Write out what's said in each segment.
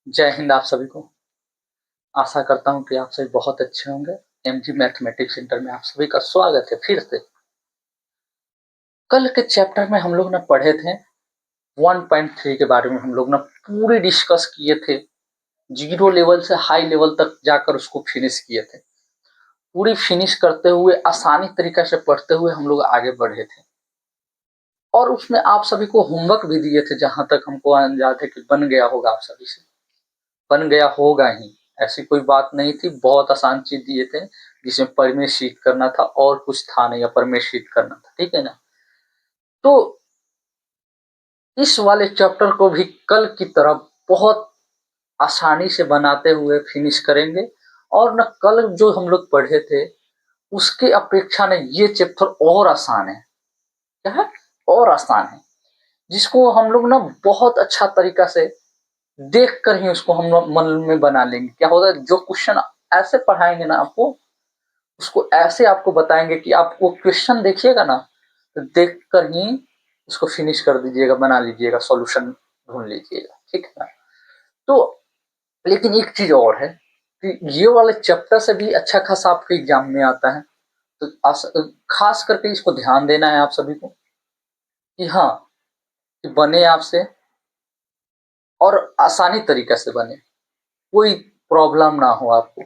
जय हिंद आप सभी को। आशा करता हूँ कि आप सभी बहुत अच्छे होंगे। एमजी मैथमेटिक्स सेंटर में आप सभी का स्वागत है फिर से। कल के चैप्टर में हम लोग ने पढ़े थे 1.3 के बारे में। हम लोग ने पूरी डिस्कस किए थे, जीरो लेवल से हाई लेवल तक जाकर उसको फिनिश किए थे। पूरी फिनिश करते हुए आसानी तरीके से पढ़ते हुए हम लोग आगे बढ़े थे और उसमें आप सभी को होमवर्क भी दिए थे, जहां तक हमको अंदाजा है कि बन गया होगा, आप सभी से बन गया होगा ही। ऐसी कोई बात नहीं थी, बहुत आसान चीज दिए थे जिसमें परिमेय शीट करना था और कुछ था नहीं, अपरिमेय शीट करना था, ठीक है ना। तो इस वाले चैप्टर को भी कल की तरह बहुत आसानी से बनाते हुए फिनिश करेंगे। और न कल जो हम लोग पढ़े थे उसके अपेक्षा न ये चैप्टर और आसान है। क्या है? और आसान है, जिसको हम लोग ना बहुत अच्छा तरीका से देख कर ही उसको हम लोग मन में बना लेंगे। क्या होता है, जो क्वेश्चन ऐसे पढ़ाएंगे ना आपको, उसको ऐसे आपको बताएंगे कि आपको क्वेश्चन देखिएगा ना तो देख कर ही उसको फिनिश कर दीजिएगा, बना लीजिएगा, सॉल्यूशन ढूंढ लीजिएगा, ठीक है ना। तो लेकिन एक चीज और है कि ये वाले चैप्टर से भी अच्छा खासा आपके एग्जाम में आता है। तो खास करके इसको ध्यान देना है आप सभी को कि हाँ, कि बने आपसे और आसानी तरीके से बने, कोई प्रॉब्लम ना हो आपको।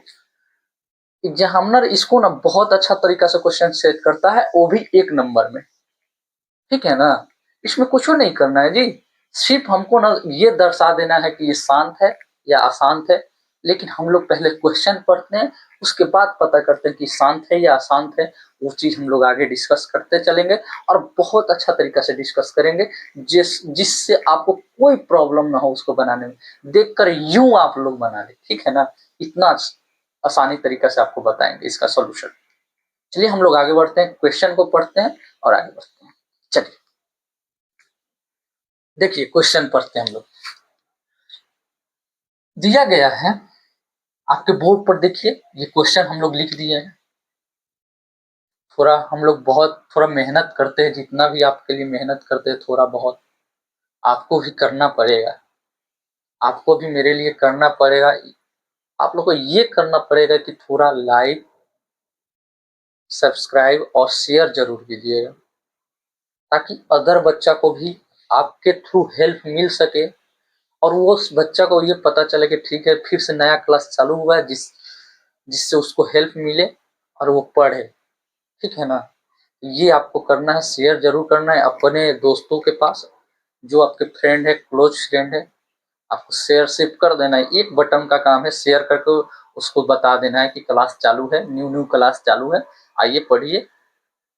एग्जामिनर इसको ना बहुत अच्छा तरीका से क्वेश्चन सेट करता है, वो भी 1 नंबर में, ठीक है ना। इसमें कुछ नहीं करना है जी, सिर्फ हमको ना ये दर्शा देना है कि ये शांत है या अशांत है। लेकिन हम लोग पहले क्वेश्चन पढ़ते हैं, उसके बाद पता करते हैं कि शांत है या अशांत है। वो चीज हम लोग आगे डिस्कस करते चलेंगे और बहुत अच्छा तरीका से डिस्कस करेंगे, जिससे आपको कोई प्रॉब्लम ना हो उसको बनाने में। देखकर यूं आप लोग बना ले, ठीक है ना। इतना आसानी तरीका से आपको बताएंगे इसका सॉल्यूशन। चलिए हम लोग आगे बढ़ते हैं, क्वेश्चन को पढ़ते हैं और आगे बढ़ते हैं। चलिए देखिए, क्वेश्चन पढ़ते हैं हम लोग। दिया गया है आपके बोर्ड पर, देखिए ये क्वेश्चन हम लोग लिख दिए हैं। थोड़ा हम लोग बहुत थोड़ा मेहनत करते हैं, जितना भी आपके लिए मेहनत करते हैं थोड़ा बहुत आपको भी करना पड़ेगा। आपको भी मेरे लिए करना पड़ेगा। आप लोग को ये करना पड़ेगा कि थोड़ा लाइक, सब्सक्राइब और शेयर जरूर कीजिएगा, ताकि अदर बच्चा को भी आपके थ्रू हेल्प मिल सके और वो उस बच्चा को ये पता चले कि ठीक है, फिर से नया क्लास चालू हुआ है जिससे उसको हेल्प मिले और वो पढ़े, ठीक है ना। ये आपको करना है, शेयर जरूर करना है अपने दोस्तों के पास, जो आपके फ्रेंड है, क्लोज फ्रेंड है। आपको शेयर सिर्फ कर देना है, एक बटन का काम है, शेयर करके उसको बता देना है कि क्लास चालू है, न्यू क्लास चालू है, आइए पढ़िए।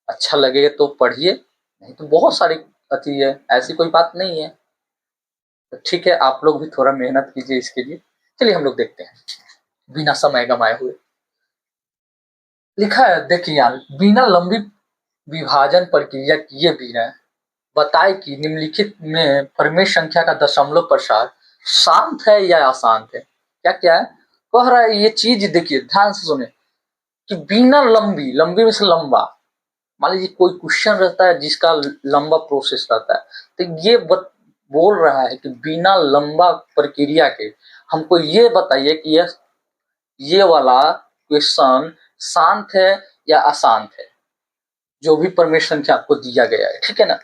अच्छा लगे तो पढ़िए, नहीं तो बहुत सारी अति है, ऐसी कोई बात नहीं है। तो ठीक है, आप लोग भी थोड़ा मेहनत कीजिए इसके लिए। चलिए हम लोग देखते हैं बिना समय गंवाए हुए। लिखा है, देखिए यहाँ, बिना लंबी विभाजन प्रक्रिया किए बिना बताए कि निम्नलिखित में परिमेय संख्या का दशमलव प्रसार शांत है या अशांत है। क्या क्या है कह रहा है ये चीज, देखिए ध्यान से सुने कि बिना लंबी, लंबी में से लंबा, मान लीजिए कोई क्वेश्चन रहता है जिसका लंबा प्रोसेस रहता है, तो ये बोल रहा है कि बिना लंबा प्रक्रिया के हमको ये बताइए कि ये वाला क्वेश्चन शांत है या अशांत है, जो भी परिमेय संख्या आपको दिया गया है, ठीक है ना।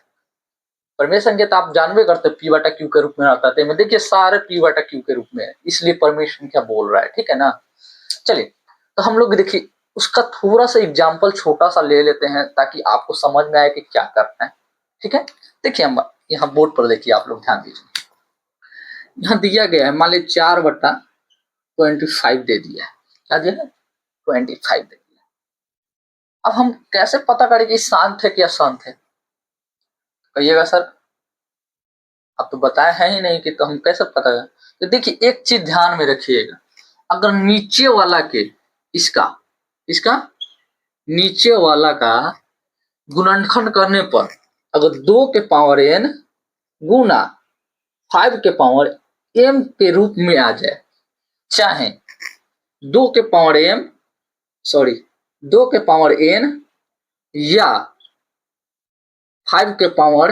परिमेय संख्या तो आप जानबे करते पी बटा क्यू के रूप में आता है, देखिए सारे पी बटा क्यू के रूप में है, इसलिए परिमेय संख्या बोल रहा है, ठीक है ना। चलिए तो हम लोग देखिए उसका थोड़ा सा एग्जाम्पल छोटा सा ले लेते हैं, ताकि आपको समझ में आए कि क्या करना है, ठीक है। देखिए हम यहाँ बोर्ड पर देखिए, आप लोग ध्यान दीजिए। यहाँ दिया गया है, मान लीजिए 4/25 दे दिया है। क्या दिया है? 25 दे दिया। अब हम कैसे पता करें कि शांत है कि अशांत है? कहिएगा सर, आप तो बताए हैं ही नहीं कि, तो हम कैसे पता करें? तो देखिए एक चीज ध्यान में रखिएगा, अगर नीचे वाला के इसका इसका नीचे वाला का गुणनखंड करने पर अगर 2 के पावर n गुना 5 के पावर m के रूप में आ जाए, चाहे 2 के पावर m, सॉरी 2 के पावर n या 5 के पावर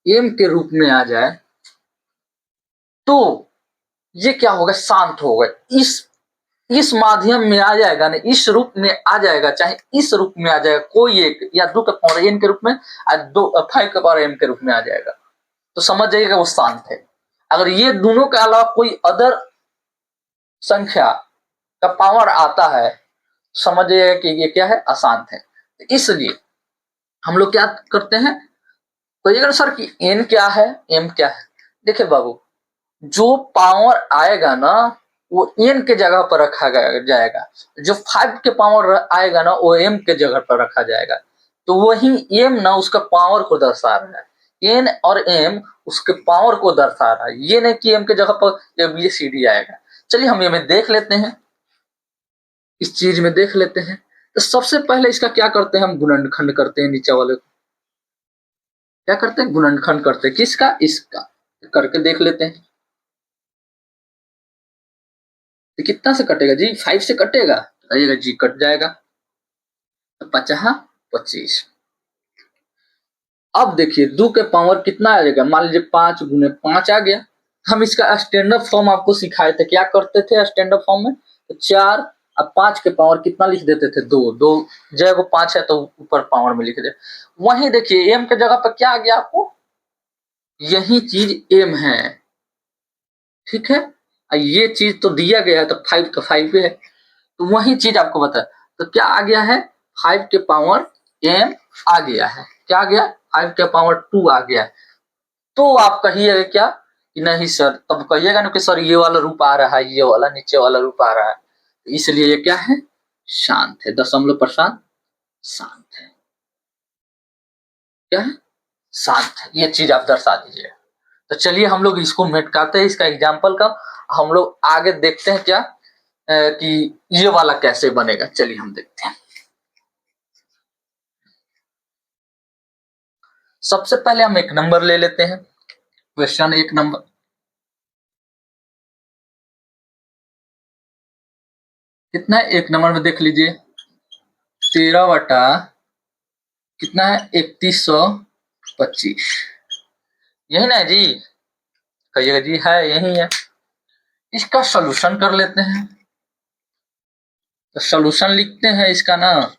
m के रूप में आ जाए, तो ये क्या होगा, शांत हो गए। इस माध्यम में आ जाएगा ना, इस रूप में आ जाएगा, चाहे इस रूप में आ जाएगा, कोई एक या 2 का पावर n के रूप में या 5 का पावर m के रूप में आ जाएगा, तो समझ जाइएगा वो शांत है। अगर ये दोनों के अलावा कोई अदर संख्या का पावर आता है, समझ जाइएगा कि ये क्या है, अशांत है। इसलिए हम लोग क्या करते हैं, कहिएगा ना सर कि n क्या है, m क्या है। देखिए बाबू, जो पावर आएगा ना वो n के जगह पर रखा जाएगा, जो 5 के पावर आएगा ना वो m के जगह पर रखा जाएगा। तो वही m ना उसका पावर को दर्शा रहा है, n और m उसके पावर को दर्शा रहा है, ये नहीं कि m के जगह पर ABCD आएगा। चलिए हम ये में देख लेते हैं, इस चीज में देख लेते हैं। तो सबसे पहले इसका क्या करते हैं, हम गुणनखंड करते हैं। नीचे वाले क्या करते हैं, गुणनखंड करते हैं। किसका, इसका। करके देख लेते हैं, तो कितना से कटेगा जी, 5 से कटेगा, आइएगा जी कट जाएगा, 50-25। अब देखिए 2 के पावर कितना आ जाएगा, मान लीजिए 5 गुने 5 आ गया। हम इसका स्टैंडर्ड फॉर्म आपको सिखाए थे, क्या करते थे स्टैंडर्ड फॉर्म में, तो 4 अब 5 के पावर कितना लिख देते थे, 2 जगह को 5 है तो ऊपर पावर में लिख दे। वहीं देखिए m के जगह पर क्या आ गया आपको, यही चीज m है, ठीक है। ये चीज तो दिया गया है, तो 5 तो 5 है, तो वही चीज आपको बता, तो क्या आ गया है, 5 के पावर m आ गया है, क्या आ गया, 5 के पावर 2 आ गया है। तो आप कहिएगा क्या कि नहीं सर, तब कहिएगा ना कि सर ये वाला रूप आ रहा है, ये वाला नीचे वाला रूप आ रहा है, इसलिए ये क्या है, शांत है, दशमलव प्रशांत शांत है, क्या है, शांत है। ये चीज आप दर्शा दीजिए। तो चलिए हम लोग इसको मेटकाते हैं, इसका एग्जाम्पल का हम लोग आगे देखते हैं क्या कि ये वाला कैसे बनेगा। चलिए हम देखते हैं। सबसे पहले हम एक नंबर ले लेते हैं, क्वेश्चन 1 नंबर। कितना है 1 नंबर में, देख लीजिए 13 बटा कितना है, 3125, यही ना है जी, कहिएगा जी है, यही है। इसका सॉल्यूशन कर लेते हैं, तो सॉल्यूशन लिखते हैं इसका ना,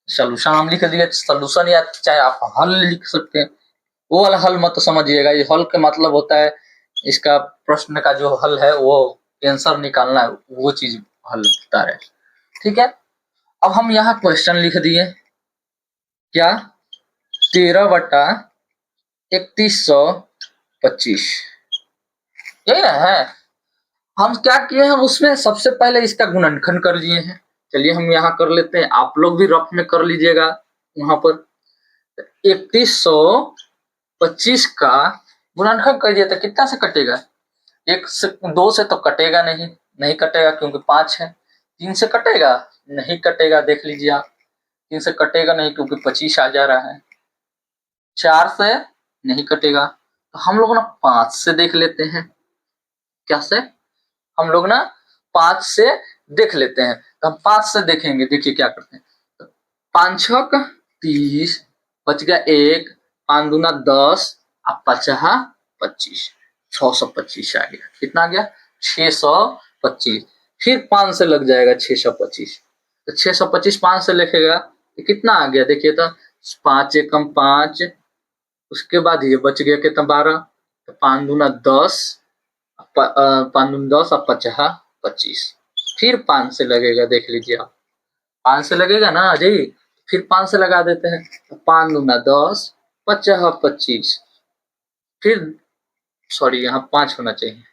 सॉल्यूशन हम लिख दिए, सॉल्यूशन या चाहे आप हल लिख सकते हैं। वो वाला हल मत समझिएगा, ये हल का मतलब होता है इसका प्रश्न का जो हल है वो आंसर निकालना है, वो चीज हल होता है, ठीक है। अब हम यहाँ क्वेश्चन लिख दिए, क्या, 13 बटा 3125, यही ना है। हम क्या किए हैं, उसमें सबसे पहले इसका गुणनखंड कर लिए हैं। चलिए हम यहाँ कर लेते हैं, आप लोग भी रफ में कर लीजिएगा वहां पर। 3125 का गुणनखंड कर दिया तो कितना से कटेगा, 1 से 2 से तो कटेगा नहीं, नहीं कटेगा क्योंकि 5 है। 3 से कटेगा, नहीं कटेगा, देख लीजिए आप, 3 से कटेगा नहीं क्योंकि 25 आ जा रहा है। 4 से नहीं कटेगा, तो हम लोग ना 5 से देख लेते हैं। क्या से, हम लोग ना 5 से देख लेते हैं। तो हम 5 से देखेंगे, देखिए क्या करते हैं, 5 छक 30, बच गया 1, 5 दूना 10, अब 50-25, 625 आ गया। कितना आ गया, 625। फिर 5 से लग जाएगा 625, तो 625 5 से लिखेगा तो कितना आ गया, देखिए तो 5 एकम 5, उसके बाद ये बच गया कितना 12, तो 5 दूना 10, 5 दूना 10 और 50-25, फिर 5 से लगेगा, देख लीजिए आप, 5 से लगेगा ना जी, फिर 5 से लगा देते हैं, तो 5 दूना 10, 50-25, फिर सॉरी यहाँ 5 होना चाहिए,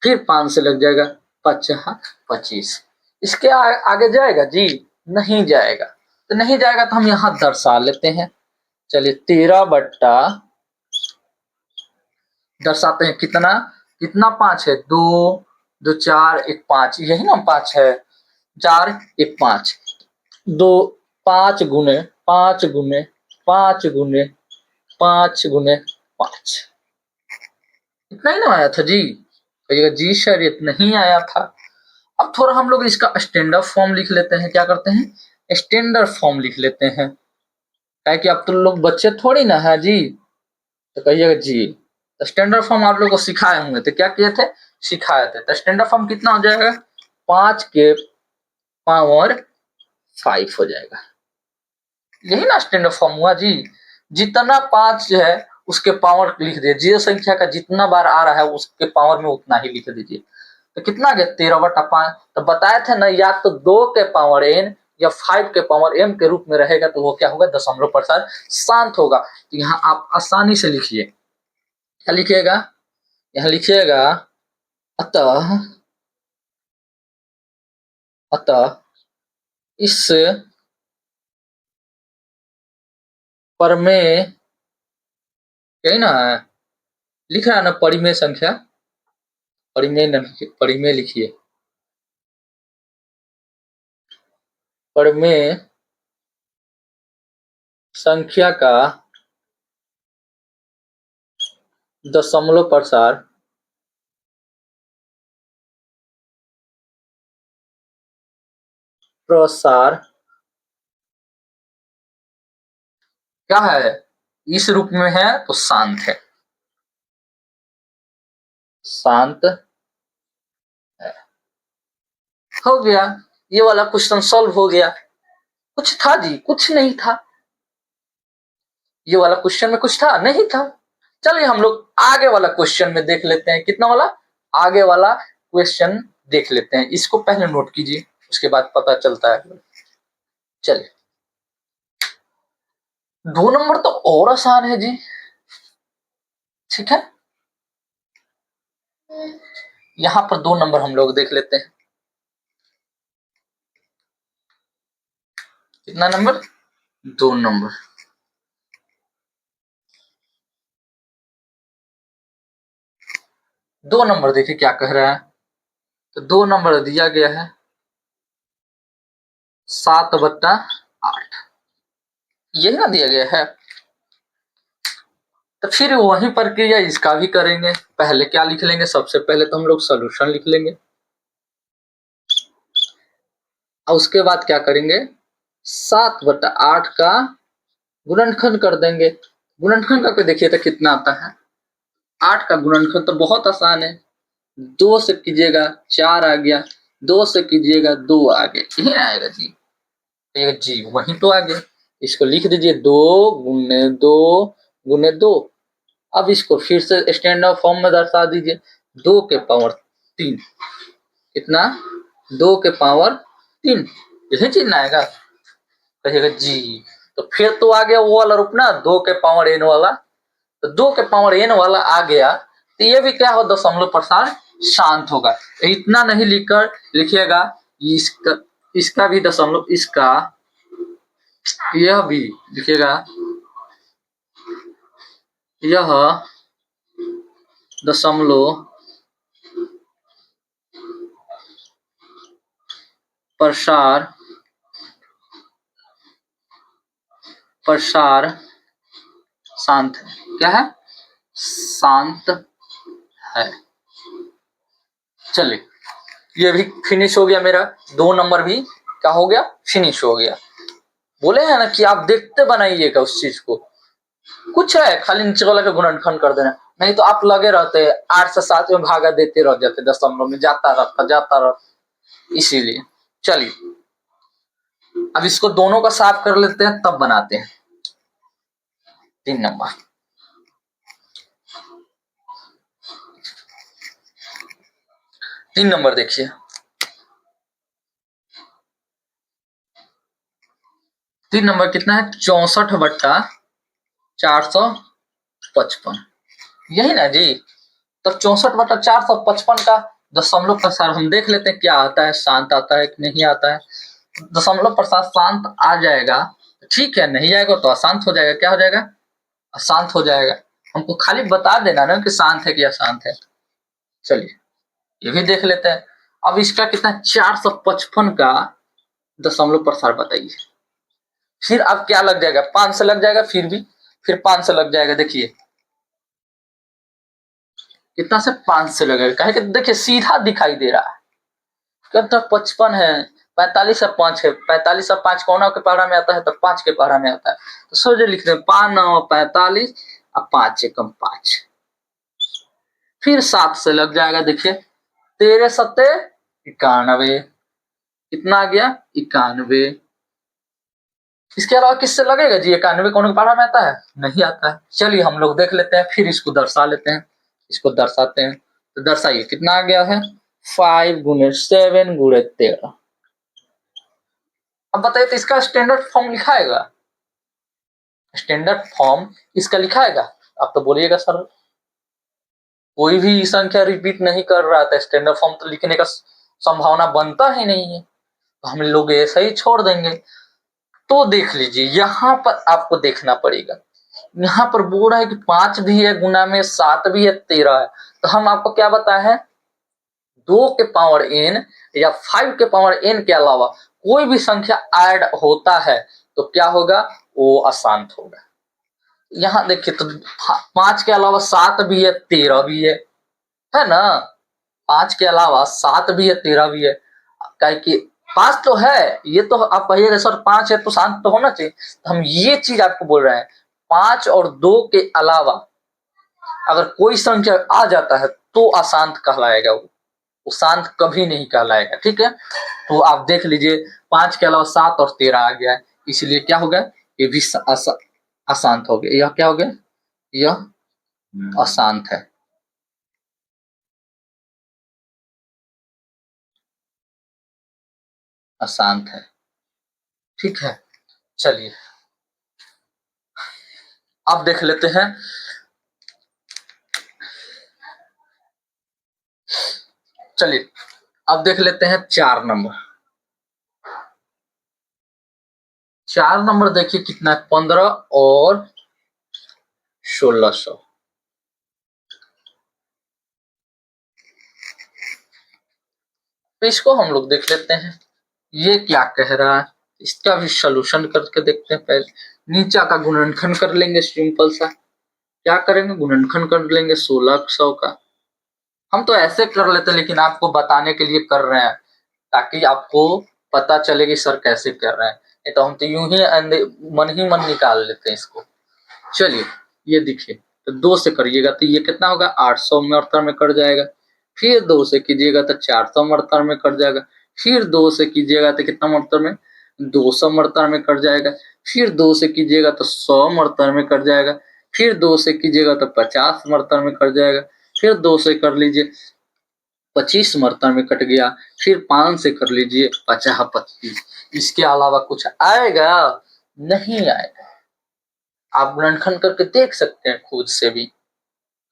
फिर 5 से लग जाएगा 50-25। इसके आगे जाएगा जी, नहीं जाएगा, तो नहीं जाएगा तो हम यहाँ दर्शा लेते हैं। चलिए 13 बट्टा दर्शाते हैं कितना, कितना 5 है, 2 2 4 1 5, यही ना 5 है, 4 1 5, 2 5 गुने 5 गुने 5 गुने 5 गुने 5, इतना ही ना आया था जी, कहिएगा जी सर इतना ही आया था। अब थोड़ा हम लोग इसका स्टैंडर्ड फॉर्म लिख लेते हैं, क्या करते हैं, स्टैंडर्ड फॉर्म लिख लेते हैं, क्या कि अब तो लोग बच्चे थोड़ी ना है जी, तो कहिएगा जी, तो स्टैंडर्ड फॉर्म आप लोग को सिखाए होंगे, तो क्या किए थे, सिखाए थे। तो स्टैंडर्ड फॉर्म कितना हो जाएगा, 5 के पावर 5 हो जाएगा। यही ना स्टैंडर्ड फॉर्म हुआ जी। जितना 5 जो है उसके पावर लिख दिए, जीरो संख्या का जितना बार आ रहा है उसके पावर में उतना ही लिख दीजिए। तो कितना आ गया, 13/5। तो बताए थे ना, या तो 2 के पावर n या 5 के पावर m के रूप में रहेगा तो वो क्या होगा, दशमलव प्रसार शांत होगा। तो यहाँ आप आसानी से लिखिए, क्या लिखिएगा, यहाँ लिखिएगा अतः अतः इस प्रमेय, यही ना लिख रहा है ना, परिमेय संख्या, परिमेय न परिमेय लिखिए, परिमेय संख्या का दशमलव प्रसार प्रसार क्या है, इस रूप में है तो शांत है, शांत है। हो गया, ये वाला क्वेश्चन सॉल्व हो गया। कुछ था जी, कुछ नहीं था। ये वाला क्वेश्चन में कुछ था नहीं था। चलिए हम लोग आगे वाला क्वेश्चन में देख लेते हैं, कितना वाला, आगे वाला क्वेश्चन देख लेते हैं। इसको पहले नोट कीजिए, उसके बाद पता चलता है। चलिए, 2 नंबर तो और आसान है जी, ठीक है। यहां पर 2 नंबर हम लोग देख लेते हैं। कितना नंबर, 2 नंबर। दो नंबर देखिए क्या कह रहा है। तो 2 नंबर दिया गया है 7/8, यही ना दिया गया है। तो फिर वही प्रक्रिया इसका भी करेंगे। पहले क्या लिख लेंगे, सबसे पहले तो हम लोग सोल्यूशन लिख लेंगे, और उसके बाद क्या करेंगे, 7/8 का गुणनखंड कर देंगे। गुणनखंड करके देखिए तो कितना आता है। 8 का गुणनखंड तो बहुत आसान है, 2 से कीजिएगा 4 आ गया, 2 से कीजिएगा 2 आ गया, यही आएगा जी। ये जी वही तो आ गया। इसको लिख दीजिए 2 गुने 2 गुने 2। अब इसको फिर से स्टैंडर्ड फॉर्म में दर्शा दीजिए, 2 के पावर 3, कितना, 2 के पावर 3, यही चीज ना आएगा। कहिएगा जी, तो फिर तो आ गया वो वाला रूप ना, 2 के पावर n वाला। तो 2 के पावर n वाला आ गया, तो ये भी क्या हो, दशमलव प्रसार शांत होगा। इतना नहीं लिखकर लिखिएगा, इसका इसका भी दशमलव, इसका यह भी लिखिएगा, यह दशमलव प्रसार प्रसार शांत है। क्या है, शांत है। चलिए, ये भी फिनिश हो गया मेरा, 2 नंबर भी क्या हो गया, फिनिश हो गया। बोले हैं ना कि आप देखते बनाइएगा उस चीज को, कुछ है खाली नीचे वाला का गुणनखंड कर देना, नहीं तो आप लगे रहते 8 से 7 में भागा देते रह जाते, दशमलव में जाता रहता, इसीलिए। चलिए, अब इसको दोनों का साफ कर लेते हैं, तब बनाते हैं 3 नंबर। 3 नंबर देखिए, 3 नंबर कितना है, 64/455, यही ना जी। तो 64/455 का दशमलव प्रसार हम देख लेते हैं क्या आता है, शांत आता है कि नहीं आता है। दशमलव प्रसार शांत आ जाएगा ठीक है, नहीं जाएगा तो अशांत हो जाएगा। क्या हो जाएगा, अशांत हो जाएगा। हमको खाली बता देना ना कि शांत है कि अशांत है। चलिए, ये भी देख लेते हैं। अब इसका कितना, 455 का दशमलव प्रसार बताइए। फिर अब क्या लग जाएगा, 5 से लग जाएगा, फिर 5 से लग जाएगा। देखिए कितना से, 5 से लगेगा, कहे कि देखिए सीधा दिखाई दे रहा है। कितना, 55 है, 45 से 5 है, 45 से 5 कौना के पारा में आता है, तो 5 के पारा में आता है। तो सोचे लिख रहे 5 9 45 और 5 एकम 5, फिर 7 से लग जाएगा। देखिए 13 सत्ते 91, कितना आ गया 91। इसके अलावा किससे लगेगा जी? 91 कौन पढ़ा में आता है? नहीं आता है। चलिए हम लोग देख लेते हैं, फिर इसको दर्शा लेते हैं। इसको दर्शाते हैं, तो दर्शाइए कितना आ गया है 5 गुने 7 गुणे 13। अब बताइए तो इसका स्टैंडर्ड फॉर्म लिखाएगा? स्टैंडर्ड फॉर्म इसका लिखाएगा? आप तो बोलिएगा सर कोई भी संख्या रिपीट नहीं कर रहा था, स्टैंडर्ड फॉर्म तो लिखने का संभावना बनता ही नहीं है, तो हम लोग ऐसा ही छोड़ देंगे। तो देख लीजिए यहाँ पर आपको देखना पड़ेगा, यहाँ पर बोल रहा है कि 5 भी है गुना में, 7 भी है, 13 है। तो हम आपको क्या बताए हैं, 2 के पावर n या 5 के पावर n के अलावा कोई भी संख्या ऐड होता है तो क्या होगा, वो अशांत होगा। यहाँ देखिए तो 5 के अलावा 7 भी है, 13 भी है ना? 5 के अलावा 7 भी है, 13 भी है। क्या कि 5 तो है, ये तो आप कहिएगा सर 5 है तो शांत तो होना चाहिए। तो हम ये चीज आपको बोल रहे हैं, 5 और 2 के अलावा अगर कोई संख्या आ जाता है तो अशांत कहलाएगा, वो शांत कभी नहीं कहलाएगा। ठीक है, तो आप देख लीजिए 5 के अलावा 7 और 13 आ गया है, इसलिए क्या हो गया, ये भी अशांत हो गया। यह क्या हो गया, यह अशांत है। अशांत है, ठीक है। चलिए अब देख लेते हैं, चलिए अब देख लेते हैं 4 नंबर। 4 नंबर देखिए कितना है, 15 और 1600। तो इसको हम लोग देख लेते हैं, ये क्या कह रहा है, इसका भी सॉल्यूशन करके देखते हैं। पहले नीचा का गुणनखंड कर लेंगे, सिंपल सा क्या करेंगे, गुणनखंड कर लेंगे 1600 का। हम तो ऐसे कर लेते हैं, लेकिन आपको बताने के लिए कर रहे हैं ताकि आपको पता चले कि सर कैसे कर रहे हैं, नहीं तो हम तो यूं ही मन निकाल लेते हैं इसको। चलिए ये देखिए, तो 2 से करिएगा तो ये कितना होगा, 878 में कट जाएगा। फिर 2 से कीजिएगा तो 478 में कट जाएगा। फिर 2 से कीजिएगा तो कितना मरतर में, 200 में कट जाएगा। फिर 2 से कीजिएगा तो 100 में कट जाएगा। फिर 2 से कीजिएगा तो 50 में कट जाएगा। फिर 2 से कर लीजिए 25 में कट गया। फिर 5 से कर लीजिए 50-25। इसके अलावा कुछ आएगा? नहीं आएगा। आप गुणनखंड करके देख सकते हैं, खुद से भी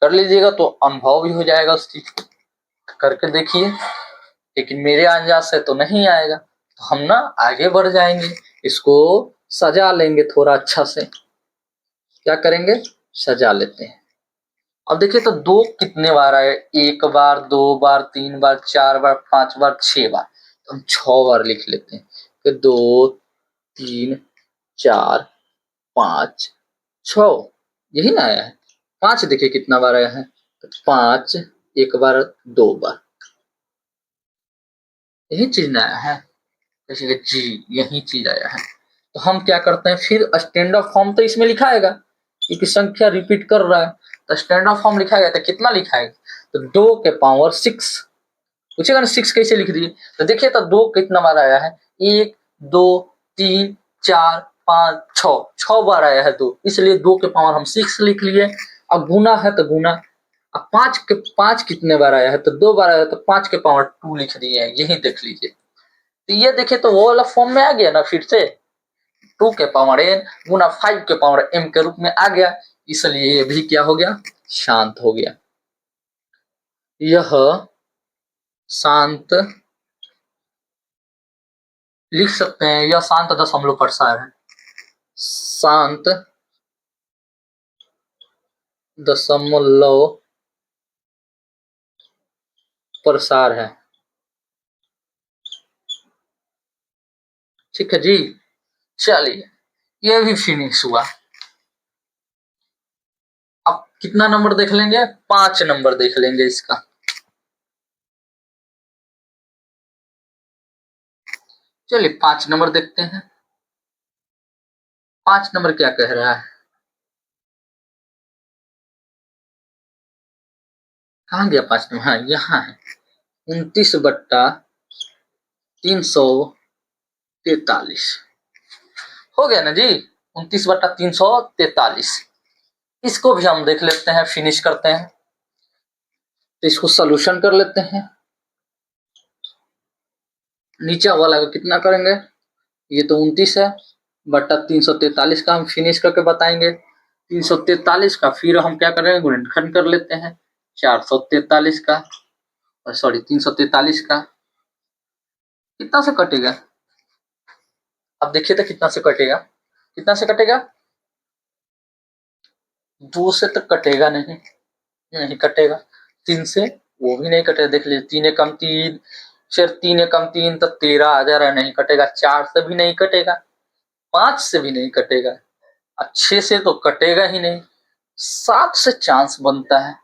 कर लीजिएगा तो अनुभव भी हो जाएगा उस चीज को, करके देखिए। लेकिन मेरे अंदाज से तो नहीं आएगा, तो हम ना आगे बढ़ जाएंगे, इसको सजा लेंगे थोड़ा अच्छा से। क्या करेंगे, सजा लेते हैं। अब देखिए तो 2 कितने बार आए, 1 बार, 2 बार, 3 बार, 4 बार, 5 बार, 6 बार। तो हम 6 बार लिख लेते हैं कि 2 3 4 5 6, यही ना आया है। 5 देखिए कितना बार आया है, तो 5 1 बार 2 बार, यही चीज ना आया है। जैसे जी यही चीज आया है। तो हम क्या करते हैं, फिर स्टैंडर्ड फॉर्म तो इसमें लिखाएगा कि संख्या रिपीट कर रहा है, तो स्टैंडर्ड फॉर्म लिखाएगा तो कितना लिखाएगा, तो 2 के पावर 6। पूछेगा ना 6 कैसे लिख दिए, तो देखिए तो 2 कितना बार आया है, 1 2 3 4 5 6, 6 बार आया है 2, इसलिए 2 के पावर हम 6 लिख लिए। अब गुना है तो गुना, अब 5 कितने बार आया है, तो 2 बार आया है, तो 5 के पावर 2 लिख दिए हैं, यही देख लीजिए। तो ये देखिए तो वो वाला फॉर्म में आ गया ना, फिर से 2 के पावर n गुना 5 के पावर m के रूप में आ गया, इसलिए ये भी क्या हो गया, शांत हो गया। यह शांत लिख सकते हैं, यह शांत दशमलव प्रसार है, शांत दशमलव प्रसार है। ठीक है जी, चलिए ये भी फिनिश हुआ। अब कितना नंबर देख लेंगे, 5 नंबर देख लेंगे इसका। चलिए 5 नंबर देखते हैं। 5 नंबर क्या कह रहा है, कहाँ गया 5 नंबर? हाँ यहाँ है 29/343। हो गया ना जी, 29/343। इसको भी हम देख लेते हैं, फिनिश करते हैं। तो इसको सॉल्यूशन कर लेते हैं। नीचे वाला को कितना करेंगे? ये तो 29 है बटा 343 का हम फिनिश करके बताएंगे। 343 का फिर हम क्या करेंगे, गुणनखंड कर लेते हैं 443 का, सॉरी 343 का। कितना से कटेगा? अब देखिए तो कितना से कटेगा, कितना से कटेगा? 2 से तो कटेगा नहीं, नहीं कटेगा। 3 से वो भी नहीं कटेगा। देख लीजिए 3 एकम 3, फिर 3 एकम 3 तो 13 आ जा रहा है, नहीं कटेगा। 4 से भी नहीं कटेगा, 5 से भी नहीं कटेगा, 6 से तो कटेगा ही नहीं। 7 से चांस बनता है,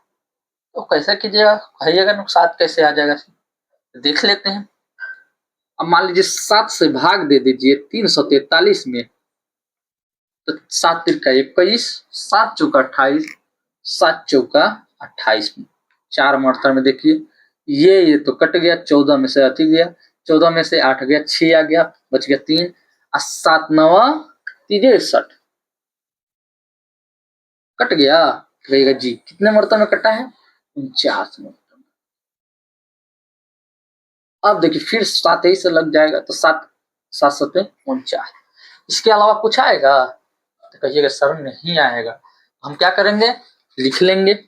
तो कैसा कीजिएगा, कहिएगा ना 7 कैसे आ जाएगा? देख लेते हैं। अब मान लीजिए 7 से भाग दे दीजिए 343 में, तो 7 तिरका 21, 7 चौका 28, 7 चौका 28 में 4 मरतर में देखिए ये तो कट गया। 14 में से अति गया, 14 में से 8 गया, 6 आ गया, बच गया 3 और 7 9 63 कट गया। कहिएगा जी कितने मरतब में कटा है? 49 मरतब। अब देखिए फिर 7 ही से लग जाएगा, तो 7 7 7 49। इसके अलावा कुछ आएगा? तो कहिएगा सर नहीं आएगा। हम क्या करेंगे, लिख लेंगे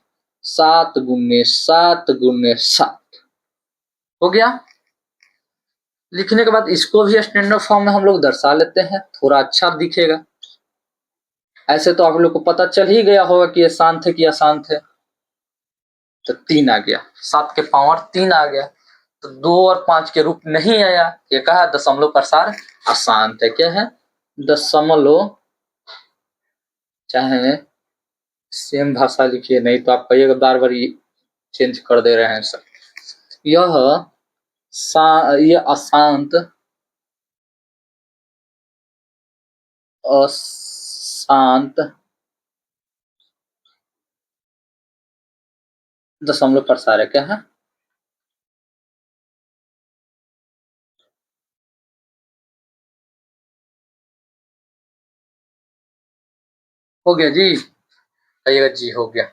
7 गुने 7 गुने 7। हो गया। लिखने के बाद इसको भी स्टैंडर्ड फॉर्म में हम लोग दर्शा लेते हैं, थोड़ा अच्छा दिखेगा। ऐसे तो आप लोग को पता चल ही गया होगा कि ये शांत है कि अशांत है। तो 3 आ गया, 7 के पावर 3 आ गया, तो 2 और 5 के रूप नहीं आया। ये कहा दशमलव प्रसार अशांत है। क्या है? दशमलव, चाहे सेम भाषा लिखिए, नहीं तो आप कहिएगा बार बार चेंज कर दे रहे हैं सर। ये अशांत अशांत दशमलव प्रसार है। क्या है? हो गया जी, कहिएगा जी हो गया।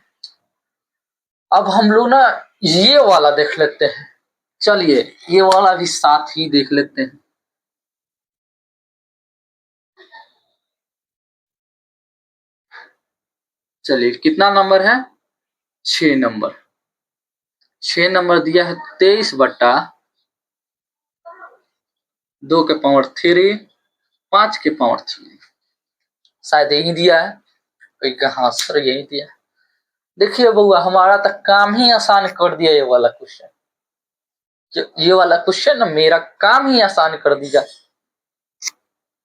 अब हम लोग ना ये वाला देख लेते हैं। चलिए ये वाला भी साथ ही देख लेते हैं। चलिए कितना नंबर है? 6 नंबर। 6 नंबर दिया है 23/2 के पावर 3 5 के पावर 3। शायद यही दिया है। हाँ सर यही दिया। देखिए बउआ हमारा तो काम ही आसान कर दिया ये वाला क्वेश्चन। ये वाला क्वेश्चन ना मेरा काम ही आसान कर दिया।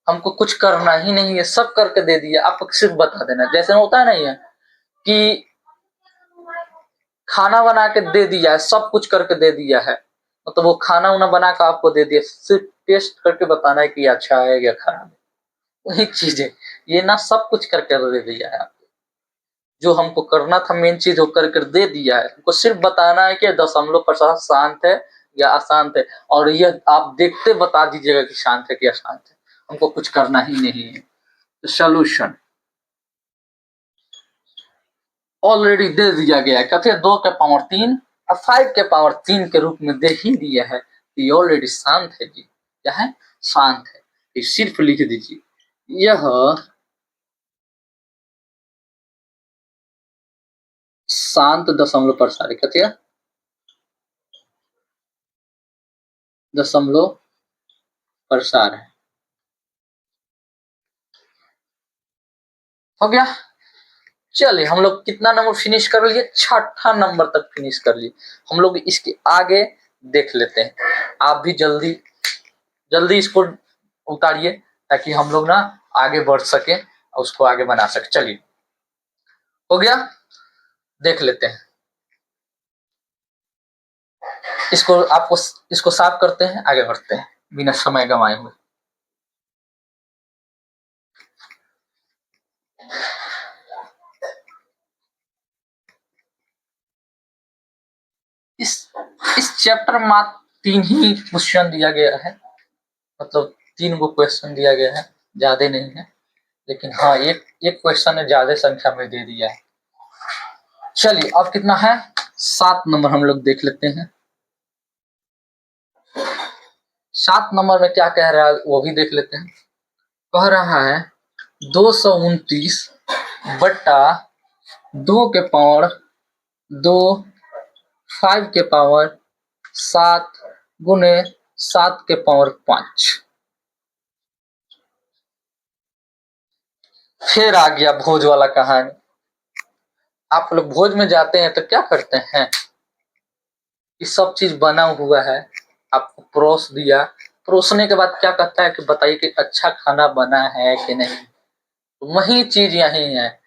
हमको कुछ करना ही नहीं है, सब करके दे दिया। आप सिर्फ बता देना, जैसे होता नहीं है कि खाना बना के दे दिया है, सब कुछ करके दे दिया है, मतलब वो खाना उना बना के आपको दे दिया, सिर्फ टेस्ट करके बताना है कि अच्छा है या खराब है। वही चीज है, ये ना सब कुछ करके दे दिया है आपको। जो हमको करना था मेन चीज वो करके दे दिया है। हमको सिर्फ बताना है कि दशमलव प्रसार शांत है या अशांत है, और ये आप देखते बता दीजिएगा कि शांत है कि अशांत है। हमको कुछ करना ही नहीं है। सोल्यूशन ऑलरेडी दे दिया गया है। कहते हैं 2 के पावर 3 और 5 के पावर 3 के रूप में दे ही दिया है। ये ऑलरेडी शांत है जी, क्या है? शांत है। ये सिर्फ लिख दीजिए यह शांत दशमलव प्रसार। कहते हैं दशमलव प्रसार है। हो गया। चलिए हम लोग कितना नंबर फिनिश कर लिए? 6ठा नंबर तक फिनिश कर लिए। हम लोग इसके आगे देख लेते हैं। आप भी जल्दी जल्दी इसको उतारिए ताकि हम लोग ना आगे बढ़ सके और उसको आगे बना सके। चलिए हो गया, देख लेते हैं। इसको आपको इसको साफ करते हैं, आगे बढ़ते हैं बिना समय गंवाए हुए। इस चैप्टर में मात्र 3 ही क्वेश्चन दिया गया है, मतलब 3 गो क्वेश्चन दिया गया है, ज्यादा नहीं है, लेकिन हाँ एक क्वेश्चन ने ज्यादा संख्या में दे दिया है। चलिए अब कितना है, 7 नंबर हम लोग देख लेते हैं। 7 नंबर में क्या कह रहा है वो भी देख लेते हैं। कह रहा है 229 बट्टा 2 के पावर 2 5 के पावर 7 गुने 7 के पावर 5। फिर आ गया भोज वाला कहानी। आप लोग भोज में जाते हैं तो क्या करते हैं, ये सब चीज बना हुआ है, आपको परोस दिया, परोसने के बाद क्या कहता है कि बताइए कि अच्छा खाना बना है कि नहीं। तो वही चीज यही है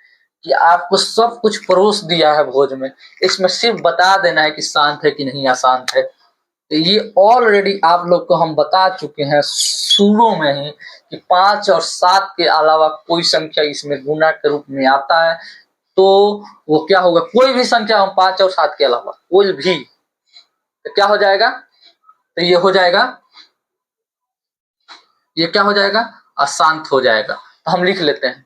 कि आपको सब कुछ परोस दिया है भोज में, इसमें सिर्फ बता देना है कि शांत है कि नहीं अशांत है। तो ये ऑलरेडी आप लोग को हम बता चुके हैं शुरू में ही कि 5 और 7 के अलावा कोई संख्या इसमें गुना के रूप में आता है तो वो क्या होगा, कोई भी संख्या हम 5 और 7 के अलावा कोई भी, तो क्या हो जाएगा, तो ये हो जाएगा, ये क्या हो जाएगा, अशांत हो जाएगा। तो हम लिख लेते हैं,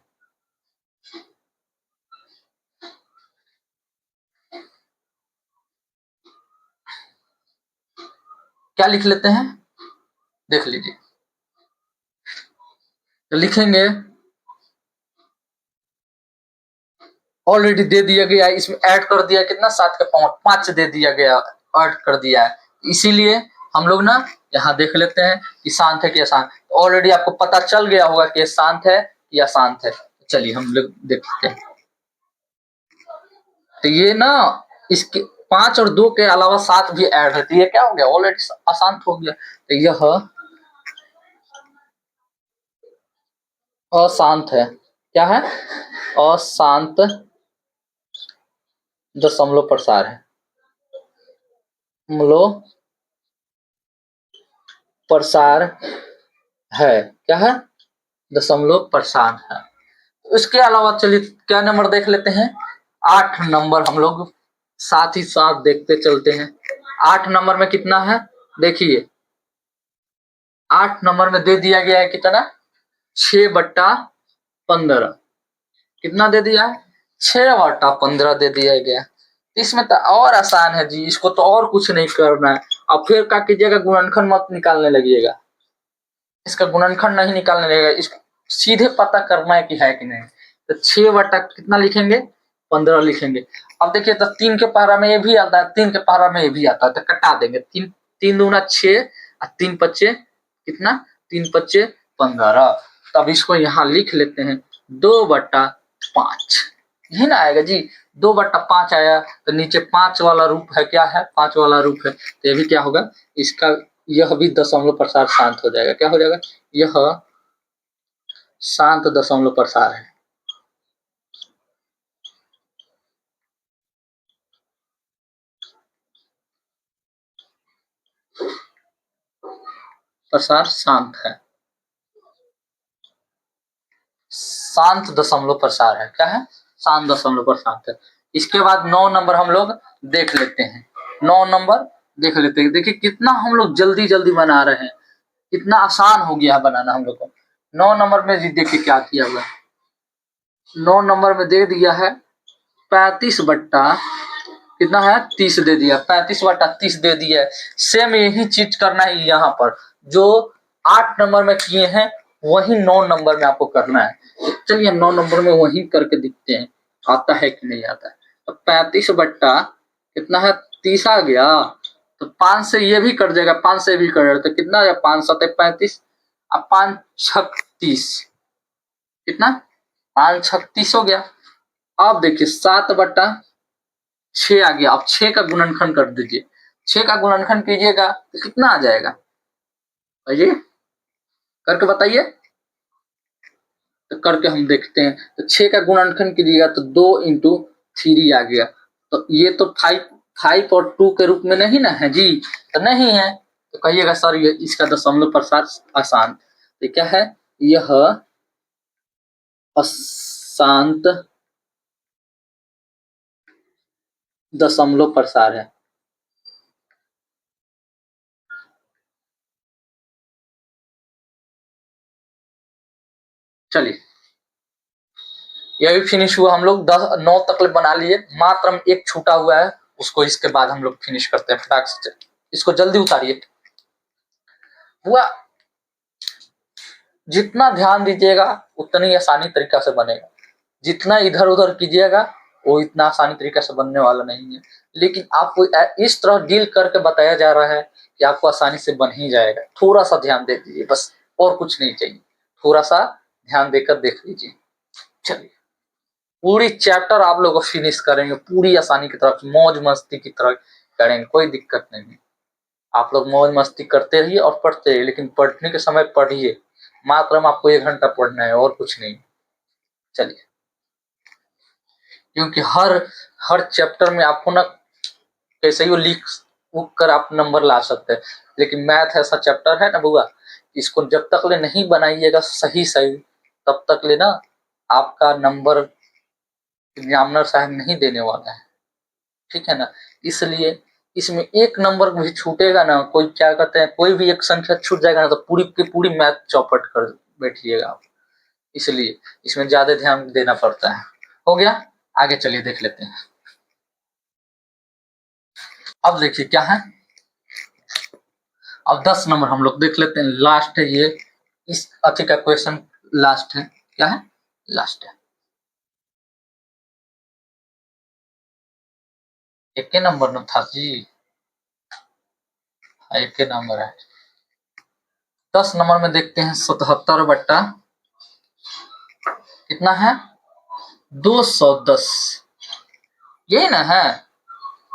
क्या लिख लेते हैं, देख लीजिए। तो लिखेंगे, ऑलरेडी दे दिया गया है, इसमें ऐड कर दिया कितना, 7 के पावर 5 दे दिया गया, ऐड कर दिया है, इसीलिए हम लोग ना यहाँ देख लेते हैं कि शांत है कि अशांत। ऑलरेडी आपको पता चल गया होगा कि शांत है या अशांत है। चलिए हम लोग देखते हैं। तो ये ना इसके 5 और 2 के अलावा 7 भी ऐड है, तो ये क्या हो गया, ऑलरेडी अशांत हो गया। तो यह अशांत है, क्या है, अशांत दशमलव प्रसार है, दशमलव प्रसार है, क्या है, दशमलव प्रसार है। इसके अलावा चलिए क्या नंबर देख लेते हैं, 8 नंबर हम लोग साथ ही साथ देखते चलते हैं। 8 नंबर में कितना है, देखिए 8 नंबर में दे दिया गया है कितना, 6/15। कितना दे दिया है, 6/15 दे दिया गया। इसमें तो और आसान है जी, इसको तो और कुछ नहीं करना है। अब फिर क्या कीजिएगा, गुणनखंड मत निकालने लगिएगा, इसका गुणनखंड नहीं निकालने लगेगा, इसको सीधे पता करना है कि है कि नहीं। तो 6 कितना लिखेंगे, 15 लिखेंगे। अब देखिए तो 3 के पारा में ये भी आता है, 3 के पारा में ये भी आता है, तो कटा देंगे, 3 3 दूना 6 और 3 पच्चे कितना, 3 पच्चे 15। तब इसको यहाँ लिख लेते हैं 2/5, यही ना आएगा जी, 2/5 आया। तो नीचे 5 वाला रूप है, क्या है, 5 वाला रूप है, तो ये भी क्या होगा इसका, यह भी दशमलव प्रसार शांत हो जाएगा, क्या हो जाएगा, यह शांत दशमलव प्रसार है। प्रसार शांत है, शांत दशमलव प्रसार है, क्या है, शांत दशमलव प्रसार है। इसके बाद 9 नंबर हम लोग देख लेते हैं, 9 नंबर देख लेते हैं। देखिए कितना हम लोग जल्दी जल्दी बना रहे हैं, कितना आसान हो गया है बनाना हम लोग को। 9 नंबर में जी देखिए क्या किया हुआ है, 9 नंबर में दे दिया है 35 बट्टा कितना है, 30 दे दिया, 35/30 दे दिया है। सेम यही चीज करना है यहाँ पर, जो 8 नंबर में किए हैं वही 9 नंबर में आपको करना है। तो चलिए 9 नंबर में वही करके दिखते हैं आता है कि नहीं आता है। तो 35 बट्टा कितना है, 30 आ गया, तो 5 से ये भी कट जाएगा, 5 से भी कट जाएगा, तो कितना है, 5 7 35, अब 5 36 कितना, 5 36 हो गया। अब देखिए 7/6 आ गया। अब 6 का गुणनखंड कर दीजिए, 6 का गुणनखंड कीजिएगा तो कितना आ जाएगा, बताइए, करके बताइए। तो करके हम देखते हैं, तो 6 का गुणनखंड कीजिएगा तो 2 × 3 आ गया। तो ये तो 5 और 2 के रूप में नहीं ना है जी, तो नहीं है, तो कहिएगा सर ये इसका दशमलव प्रसार आसान। तो क्या है, यह अशांत दशमलव प्रसार है, चलिए ये भी फिनिश हुआ, हम लोग 9 तक बना लिए, मात्र हम एक छूटा हुआ है, उसको इसके बाद हम लोग फिनिश करते हैं फटाक से। इसको जल्दी उतारिए। हुआ, जितना ध्यान दीजिएगा उतनी आसानी तरीका से बनेगा, जितना इधर उधर कीजिएगा वो इतना आसानी तरीका से बनने वाला नहीं है। लेकिन आपको इस तरह डील करके बताया जा रहा है कि आपको आसानी से बन ही जाएगा। थोड़ा सा ध्यान दे दीजिए बस, और कुछ नहीं चाहिए, थोड़ा सा ध्यान देकर देख लीजिए। चलिए पूरी चैप्टर आप लोग फिनिश करेंगे पूरी आसानी की तरफ, मौज मस्ती की तरह करेंगे, कोई दिक्कत नहीं है। आप लोग मौज मस्ती करते रहिए और पढ़ते रहिए, लेकिन पढ़ने के समय पढ़िए, मात्र हम आपको 1 घंटा पढ़ना है और कुछ नहीं। चलिए, क्योंकि हर चैप्टर में आपको ना कैसे ही लिख उख कर आप नंबर ला सकते हैं, लेकिन मैथ ऐसा चैप्टर है ना बुआ, इसको जब तक ले नहीं बनाइएगा सही सही, तब तक ले ना आपका नंबर एग्जामिनर साहब नहीं देने वाला है, ठीक है ना। इसलिए इसमें एक नंबर भी छूटेगा ना, कोई क्या कहते हैं, कोई भी एक संख्या छूट जाएगा ना, तो पूरी की पूरी मैथ चौपट कर बैठिएगा आप। इसलिए इसमें ज्यादा ध्यान देना पड़ता है। हो गया, आगे चलिए देख लेते हैं। अब देखिए क्या है, अब 10 नंबर हम लोग देख लेते हैं, लास्ट है ये, इस अच्छे का क्वेश्चन लास्ट है। क्या है? लास्ट है। एक नंबर न था जी, एक नंबर है। 10 नंबर में देखते हैं 77 बट्टा कितना है, 210, यही ना है।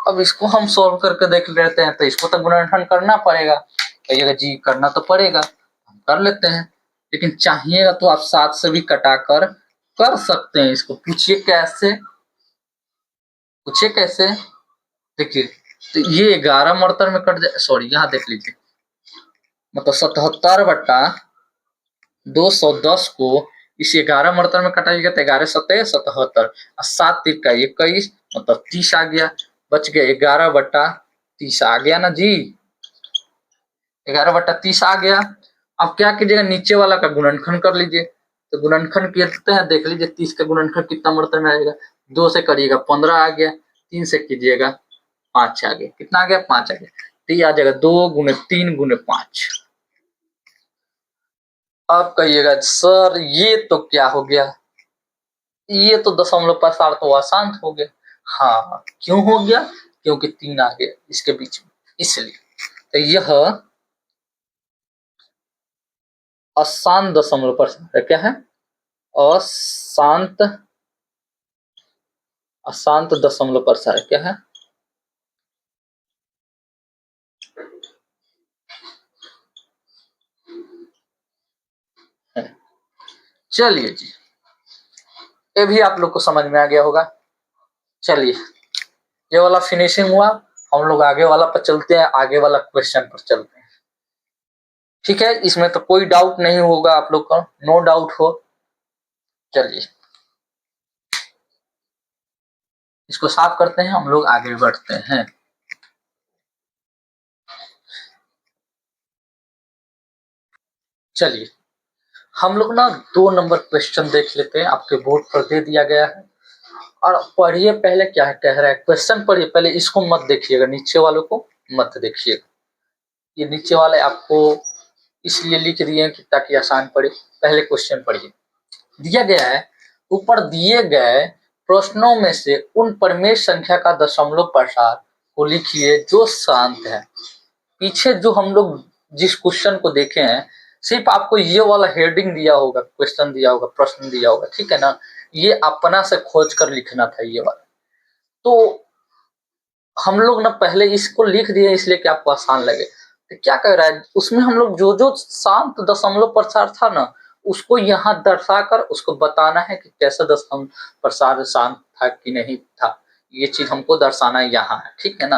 अब इसको हम सॉल्व करके देख लेते हैं, तो इसको तो गुणनखंड करना पड़ेगा, कहिएगा जी करना तो पड़ेगा, हम कर लेते हैं। लेकिन चाहिएगा तो आप 7 से भी कटाकर कर सकते हैं। इसको पूछिए कैसे, पूछिए कैसे। देखिए तो ये 11 मरतर में कट जाए, सॉरी यहाँ देख लीजिए, मतलब 77 बट्टा 210 को इस 11 मरतर में कटाइएगा तो 11 सत्ते 77 और 7 तिक्का 21, मतलब 30 आ गया। बच गया 11 बट्टा 30 आ गया ना जी, 11 बट्टा 30 आ गया। अब क्या कीजिएगा, नीचे वाला का गुणनखंड कर लीजिए। तो गुणनखंड करते हैं, देख लीजिए 30 का गुणनखंड कितना मरतर में आएगा, 2 से करिएगा 15 आ गया, 3 से कीजिएगा 5 आ गया, कितना आ गया 5 आ गया। तो ये आ जाएगा 2 गुने 3 गुने 5। अब कहिएगा सर ये तो क्या हो गया, ये तो दशमलव प्रसार तो आसान हो गया। हाँ क्यों हो गया, क्योंकि 3 आ गया इसके बीच में, इसलिए। तो यह अशांत दशमलव प्रसार क्या है, अशांत, अशांत दशमलव प्रसार क्या है, चलिए जी ये भी आप लोग को समझ में आ गया होगा। चलिए ये वाला फिनिशिंग हुआ, हम लोग आगे वाला पर चलते हैं, आगे वाला क्वेश्चन पर चलते हैं, ठीक है। इसमें तो कोई डाउट नहीं होगा आप लोग का, नो डाउट हो। चलिए इसको साफ करते हैं, हम लोग आगे बढ़ते हैं। चलिए हम लोग ना 2 नंबर क्वेश्चन देख लेते हैं, आपके बोर्ड पर दे दिया गया है। और पढ़िए पहले क्या है कह रहा है, क्वेश्चन पढ़िए पहले, इसको मत देखिएगा, नीचे वालों को मत देखिएगा। ये नीचे वाले आपको इसलिए लिख दिए हैं कि ताकि आसान पड़े। पहले क्वेश्चन पढ़िए, दिया गया है, ऊपर दिए गए प्रश्नों में से उन परिमेय संख्या का दशमलव प्रसार को लिखिए जो शांत है। पीछे जो हम लोग जिस क्वेश्चन को देखे हैं, सिर्फ आपको ये वाला हेडिंग दिया होगा, क्वेश्चन दिया होगा, प्रश्न दिया होगा, ठीक है ना। ये अपना से खोज कर लिखना था ये वाला। तो हम लोग ना पहले इसको लिख दिए इसलिए कि आपको आसान लगे। तो क्या कह रहा है उसमें, हम लोग जो जो शांत दशमलव प्रसार था ना, उसको यहाँ दर्शाकर उसको बताना है कि कैसे दशमलव प्रसार शांत था कि नहीं था, ये चीज हमको दर्शाना यहाँ है, ठीक है ना।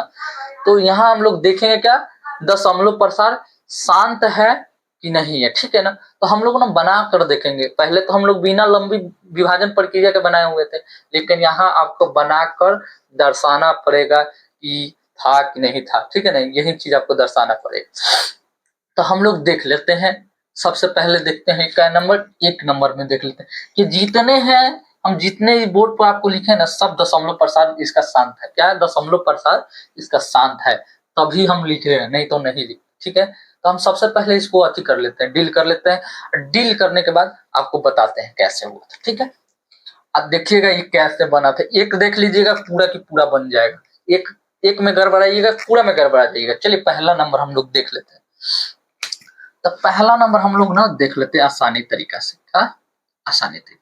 तो यहाँ हम लोग देखेंगे क्या, दशमलव प्रसार शांत है कि नहीं है, ठीक है ना। तो हम लोग ना बना कर देखेंगे, पहले तो हम लोग बिना लंबी विभाजन प्रक्रिया के बनाए हुए थे, लेकिन यहाँ आपको बनाकर दर्शाना पड़ेगा कि था कि नहीं था, ठीक है ना, यही चीज आपको दर्शाना पड़ेगा। तो हम लोग देख लेते हैं सबसे पहले देखते हैं क्या नंबर, एक नंबर में देख लेते हैं कि जितने हैं, हम जितने बोर्ड पर आपको लिखे ना सब दशमलव प्रसार इसका शांत है। क्या है? दशमलव प्रसार इसका शांत है, तभी हम लिख रहे हैं, नहीं तो नहीं लिख। ठीक है, तो हम सबसे पहले इसको अति कर लेते हैं, डील कर लेते हैं। डील करने के बाद आपको बताते हैं कैसे हुआ था। ठीक है, अब देखिएगा ये कैसे बना था। एक देख लीजिएगा पूरा की पूरा बन जाएगा, एक एक में गड़बड़ाइएगा पूरा में गड़बड़ा जाइएगा। चलिए पहला नंबर हम लोग देख लेते हैं। तो पहला नंबर हम लोग ना देख लेते हैं आसानी तरीका से। क्या आसानी तरीका?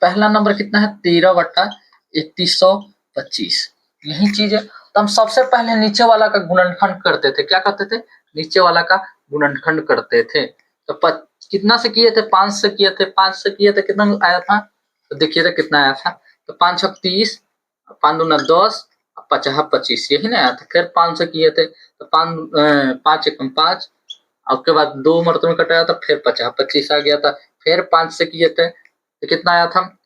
पहला नंबर कितना है? 13/3125। यही चीज है। तो हम सबसे पहले नीचे वाला का गुणनखंड करते थे। क्या करते थे? नीचे वाला का गुणनखंड करते थे। तो कितना से किए थे? 5 से किए थे। 5 से किए थे, कितना आया था? तो देखिए था कितना आया था। तो 5 छक 30, 5 दूना 10, 5 25, यही ना आया था। फिर 5 से किए थे तो 5 एकम 5, उसके बाद 2 मरतबे में कटाया था, फिर 50 25 आ गया था। फिर 5 से किए थे तो कितना आया था?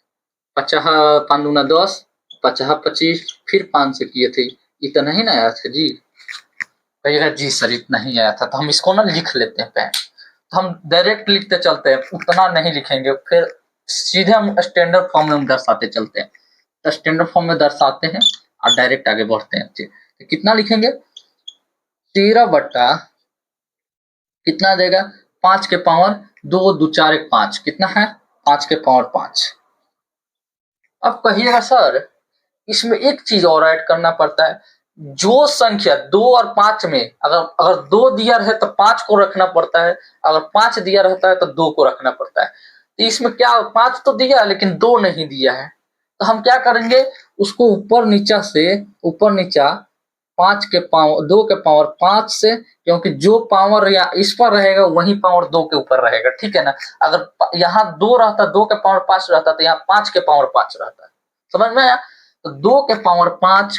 50, 5 दूना 10, 50 25, फिर 5 से किए थे, इतना ही ना आया था जी। कहिएगा जी सर इतना ही आया था। तो हम इसको ना लिख लेते हैं पहले। तो हम डायरेक्ट लिखते चलते हैं, उतना नहीं लिखेंगे, फिर सीधे हम स्टैंडर्ड फॉर्म में दर्शाते चलते हैं। तो स्टैंडर्ड फॉर्म में दर्शाते हैं और डायरेक्ट आगे बढ़ते हैं। तो कितना लिखेंगे? 13 कितना देगा? 5 के पावर 2 2 4 1 5, कितना है? 5 के पावर 5। अब कहिएगा सर इसमें एक चीज और ऐड करना पड़ता है। जो संख्या 2 और 5 में अगर अगर 2 दिया रहे तो 5 को रखना पड़ता है, अगर 5 दिया रहता है तो 2 को रखना पड़ता है। तो इसमें क्या 5 तो दिया लेकिन 2 नहीं दिया है, तो हम क्या करेंगे? उसको ऊपर नीचा से, ऊपर नीचा 5 के पावर 2 के पावर 5 से, क्योंकि जो पावर या इस पर रहेगा वही पावर 2 के ऊपर रहेगा। ठीक है ना? अगर यहाँ 2 रहता, 2 के पावर 5 रहता, तो यहाँ 5 के पावर 5 रहता। समझ में आया? तो 2 के पावर 5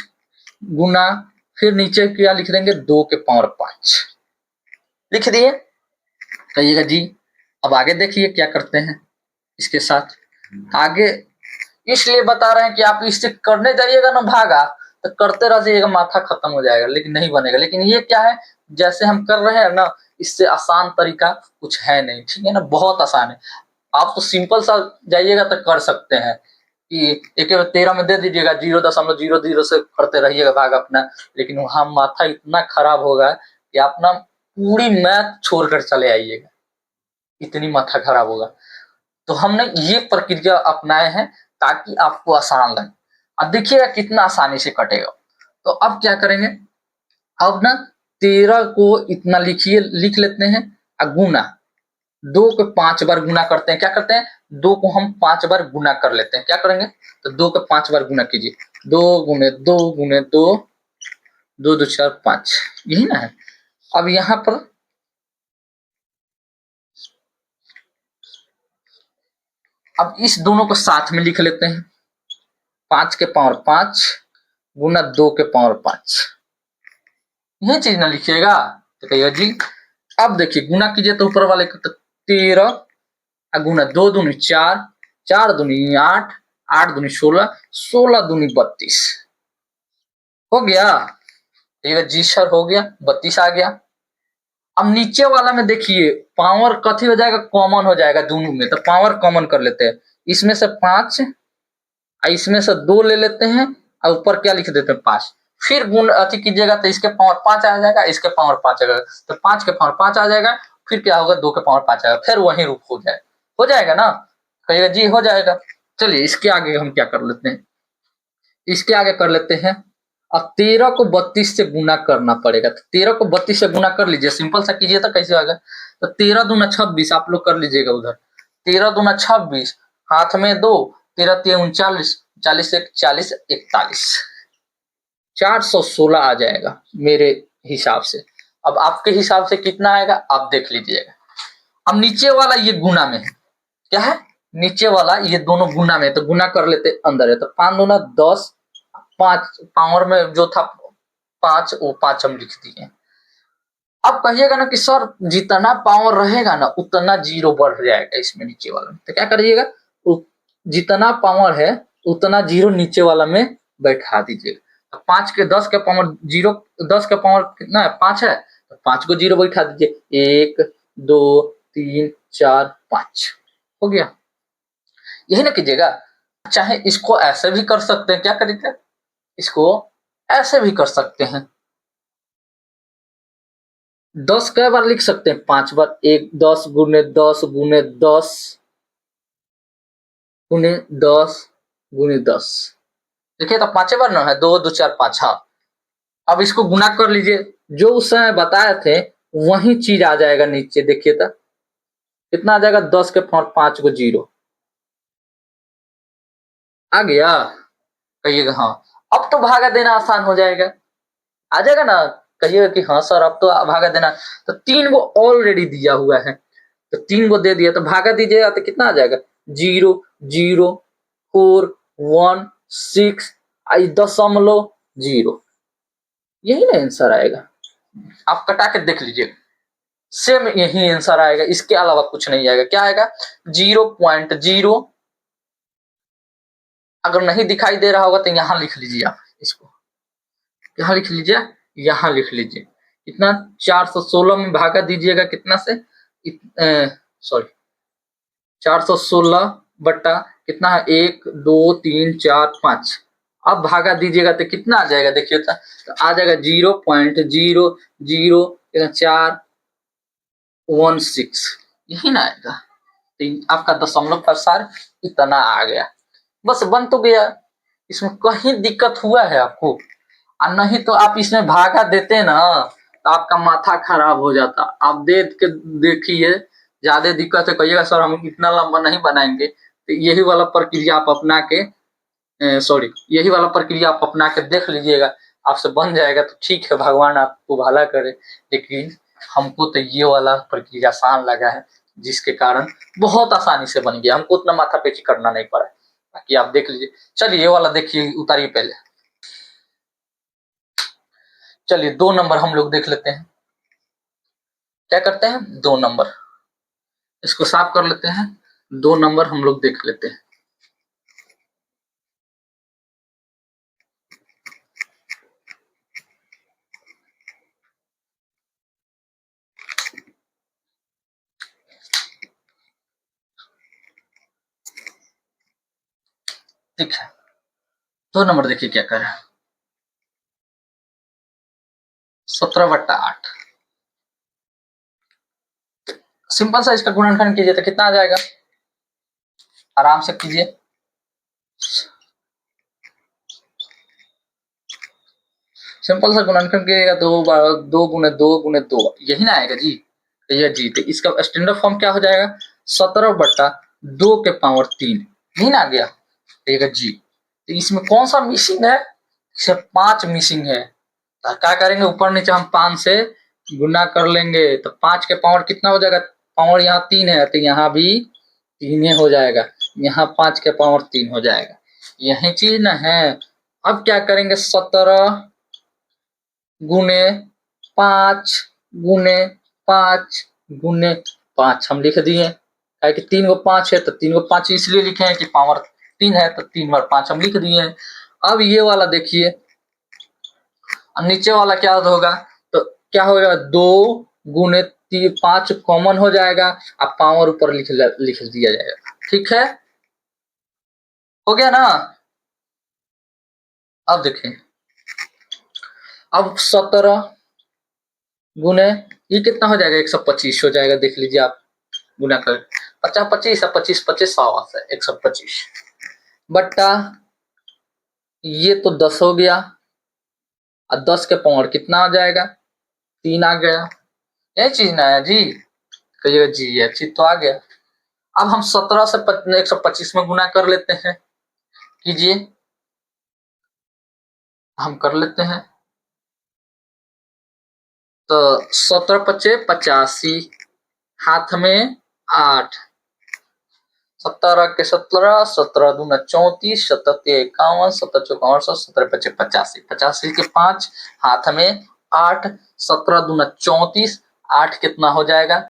गुना, फिर नीचे क्या लिख देंगे? 2 के पावर 5 लिख दिए। कहिएगा जी। अब आगे देखिए क्या करते हैं इसके साथ। आगे इसलिए बता रहे हैं कि आप इससे करने जाइएगा ना भागा, तो करते रह जाइएगा, माथा खत्म हो जाएगा, लेकिन नहीं बनेगा। लेकिन ये क्या है, जैसे हम कर रहे हैं ना, इससे आसान तरीका कुछ है नहीं। ठीक है ना? बहुत आसान है। आप तो सिंपल सा जाइएगा तो कर सकते हैं कि 1/13 में दे दीजिएगा, 0.00 से करते रहिएगा भाग अपना। लेकिन वहां माथा इतना खराब होगा कि आप ना पूरी मैथ छोड़कर चले आइएगा, इतनी माथा खराब होगा। तो हमने ये प्रक्रिया अपनाए हैं ताकि आपको आसान लगे। अब देखिएगा कितना आसानी से कटेगा। तो अब क्या करेंगे? अब ना 13 को इतना लिख लेते हैं, गुना 2 को 5 बार गुना करते हैं। क्या करते हैं? 2 को हम 5 बार गुना कर लेते हैं। क्या करेंगे? तो 2 को 5 बार गुना कीजिए। 2 गुने 2 गुने 2, 2 2 4 5, यही ना है। अब यहाँ पर अब इस दोनों को साथ में लिख लेते हैं। 5 के पावर 5 गुना 2 के पावर 5, यही चीज ना लिखिएगा। तो कहिएगा जी। अब देखिए गुना कीजिए तो ऊपर वाले को, तो 13 गुना 2 दूनी 4, 4 दूनी 8, 8 दूनी 16, 16 दूनी 32 हो गया। ये जी सर हो गया, 32 आ गया। अब नीचे वाला में देखिए पावर कथी हो जाएगा? कॉमन हो जाएगा दोनों में। तो पावर कॉमन कर लेते हैं, इसमें से 5 इसमें से 2 ले लेते हैं और ऊपर क्या लिख देते हैं? 5। फिर गुण अति कीजिएगा तो इसके पावर 5 आ जाएगा, इसके पावर 5 आ जाएगा, तो 5 के पावर 5 आ जाएगा। फिर क्या होगा? 2 के पावर 5 आएगा, फिर वही रूप हो जाएगा ना? कहिएगा जी हो जाएगा। चलिए इसके आगे हम क्या कर लेते हैं, इसके आगे कर लेते हैं। अब 13 को 32 से गुना करना पड़ेगा। तो 13 को 32 से गुना कर लीजिए, सिंपल सा कीजिए तो कैसे आएगा? तो 13 दूना 26, आप लोग कर लीजिएगा उधर। 13 दूना 26, हाथ में 2, 13 3 39, 40 1 40, 41, 416 आ जाएगा मेरे हिसाब से। अब आपके हिसाब से कितना आएगा आप देख लीजिएगा। अब नीचे वाला ये गुना में है। क्या है? नीचे वाला ये दोनों गुना में, तो गुना कर लेते अंदर है। तो 5 दूना 10, 5 पावर में जो था 5, वो 5 हम लिख दिए। अब कहिएगा ना कि सर जितना पावर रहेगा ना उतना जीरो बढ़ जाएगा इसमें नीचे वाला में। तो क्या करिएगा? जितना पावर है उतना जीरो नीचे वाला में बैठा दीजिएगा। 5 के 10 के पावर जीरो, 10 के पावर कितना है? 5 है, तो 5 को जीरो बैठा दीजिए। 1 2 3 4 5 हो गया। यही ना कीजिएगा। चाहे इसको ऐसे भी कर सकते हैं, क्या करेंगे, इसको ऐसे भी कर सकते हैं। 10 कै बार लिख सकते हैं, 5 बार। 1 10 गुने 10 गुने 10 गुने 10 गुने 10। देखिए तो 5 बार ना है, 2 2 4 5। हाँ, अब इसको गुना कर लीजिए, जो उस समय बताए थे वही चीज आ जाएगा नीचे। देखिए तो कितना आ जाएगा, 10 के पावर 5 को 0 आ गया। कहिएगा हाँ। अब तो भागा देना आसान हो जाएगा, आ जाएगा ना। कहिएगा कि हाँ सर अब तो भागा देना। तो 3 को ऑलरेडी दिया हुआ है, तो 3 को दे दिया, तो भागा दीजिएगा तो कितना आ जाएगा, 0 0 4 1 6 .0। यही ना आंसर आएगा। आप कटा के देख लीजिए, सेम यही आंसर आएगा, इसके अलावा कुछ नहीं आएगा। क्या आएगा, 0.0। अगर नहीं दिखाई दे रहा होगा तो यहां लिख लीजिए, आप इसको यहाँ लिख लीजिए, यहाँ लिख लीजिए। इतना 416 में भागा दीजिएगा कितना से, सॉरी 416 बट्टा कितना है, 1 2 3 4 5। अब भागा दीजिएगा तो कितना आ जाएगा, देखिए तो आ जाएगा 0.00416। यही ना आएगा। तो आपका दशमलव प्रसार इतना आ गया, बस बन तो गया। इसमें कहीं दिक्कत हुआ है आपको, और नहीं तो आप इसमें भागा देते ना तो आपका माथा खराब हो जाता। आप देख के देखिए, ज्यादा दिक्कत है कहिएगा सर हम इतना लंबा नहीं बनाएंगे, तो यही वाला प्रक्रिया आप अपना के यही वाला प्रक्रिया आप अपना के देख लीजिएगा, आपसे बन जाएगा तो ठीक है, भगवान आपको भला करे। लेकिन हमको तो ये वाला प्रक्रिया आसान लगा है, जिसके कारण बहुत आसानी से बन गया, हमको उतना माथा पेची करना नहीं पड़ा। बाकी आप देख लीजिए। चलिए ये वाला देखिए, उतारिए पहले। चलिए 2 नंबर हम लोग देख लेते हैं। क्या करते हैं, 2 नंबर, इसको साफ कर लेते हैं। 2 नंबर हम लोग देख लेते हैं। ठीक है, 2 नंबर देखिए क्या कर रहे हैं, 17/8। सिंपल सा इसका गुणनखंड कीजिए तो कितना आ जाएगा, आराम से कीजिए। सिंपल सा गुणनखंड कीजिएगा, 2 गुने 2 गुने 2, यही ना आएगा जी। तो ये जी, तो इसका स्टैंडर्ड फॉर्म क्या हो जाएगा, 17/2 के पावर 3, यही ना आ गया। तो जी, तो इसमें कौन सा मिसिंग है, इसमें 5 मिसिंग है। तो क्या करेंगे, ऊपर नीचे हम 5 से गुना कर लेंगे, तो 5 के पावर कितना हो जाएगा, पावर यहाँ 3 है तो यहाँ भी 3 हो जाएगा, यहाँ 5 के पावर 3 हो जाएगा। यही चीज ना है। अब क्या करेंगे, 17 गुने 5 गुने 5 गुने 5 हम लिख दिए, क्या कि 3 को 5 है तो 3 को 5 इसलिए लिखे हैं कि पावर 3 है, तो 3 बार 5 हम लिख दिए हैं। अब ये वाला देखिए, नीचे वाला क्या होगा, तो क्या होगा, 2 गुने 5 कॉमन हो जाएगा, अब पावर ऊपर लिख दिया जाएगा। ठीक है, हो गया ना। अब देखें, अब 17 गुने ये कितना हो जाएगा, 125 हो जाएगा। देख लीजिए आप, गुना कर 50 25 25 25 100 125 बट्टा ये तो 10 हो गया, और 10 के पावर कितना आ जाएगा, 3 आ गया। यही चीज ना है जी, कहिएगा जी ये चीज तो आ गया। अब हम 17 से 125 में गुना कर लेते हैं, कीजिए, हम कर लेते हैं। तो 17 पचे 85, हाथ में 8, 17 के 17, 17 दूना 34, 17 के 51, 17 चौका 68, 17 पचे 85, 85 के 5, हाथ में 8, 17 दूना 34, 8 कितना हो जाएगा,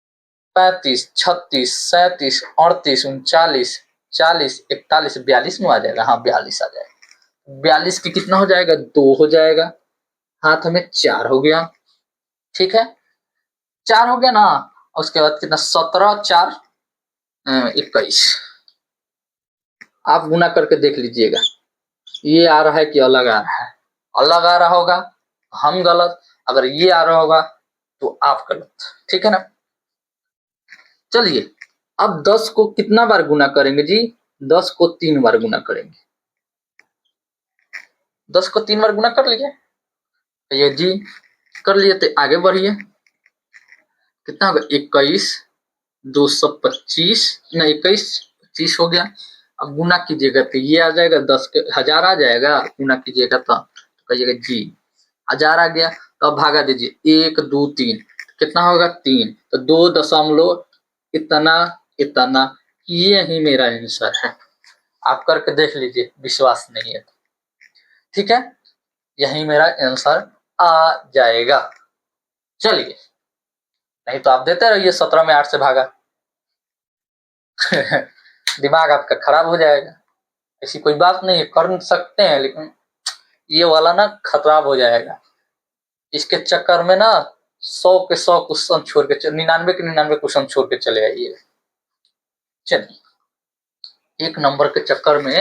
35 36 37 38 39 40 41 42 में आ जाएगा। हाँ 42 आ जाएगा। 42 की कितना हो जाएगा, 2 हो जाएगा, हाथ में 4 हो गया। ठीक है, 4 हो गया ना। और उसके बाद कितना 17 4 21। आप गुना करके देख लीजिएगा ये आ रहा है कि अलग आ रहा है। अलग आ रहा होगा हम गलत, अगर ये आ रहा होगा तो आप गलत, ठीक है ना। चलिए अब 10 को कितना बार गुना करेंगे जी? 10 को 3 बार गुना करेंगे। 10 को 3 बार गुना कर लीजिए। ये जी कर लिए तो आगे बढ़िए। कितना होगा 21 225 ना 21 25 हो गया। अब गुना कीजिएगा तो ये आ जाएगा 10 के 1000 आ जाएगा। गुना कीजिएगा तो कहिएगा जी 1000 आ गया। तो अब भागा दीजिए 1 2 3 कितना होगा 3। तो 2 इतना इतना ये ही मेरा आंसर है। आप करके देख लीजिए, विश्वास नहीं है ठीक है, यही मेरा आंसर आ जाएगा। चलिए नहीं तो आप देते रहिए 17 में 8 से भागा दिमाग आपका खराब हो जाएगा। ऐसी कोई बात नहीं है, कर सकते हैं, लेकिन ये वाला ना खराब हो जाएगा। इसके चक्कर में ना 100 के 100 क्वेश्चन छोड़ के 99 के 99 क्वेश्चन छोड़ के चले आइए। चलिए 1 नंबर के चक्कर में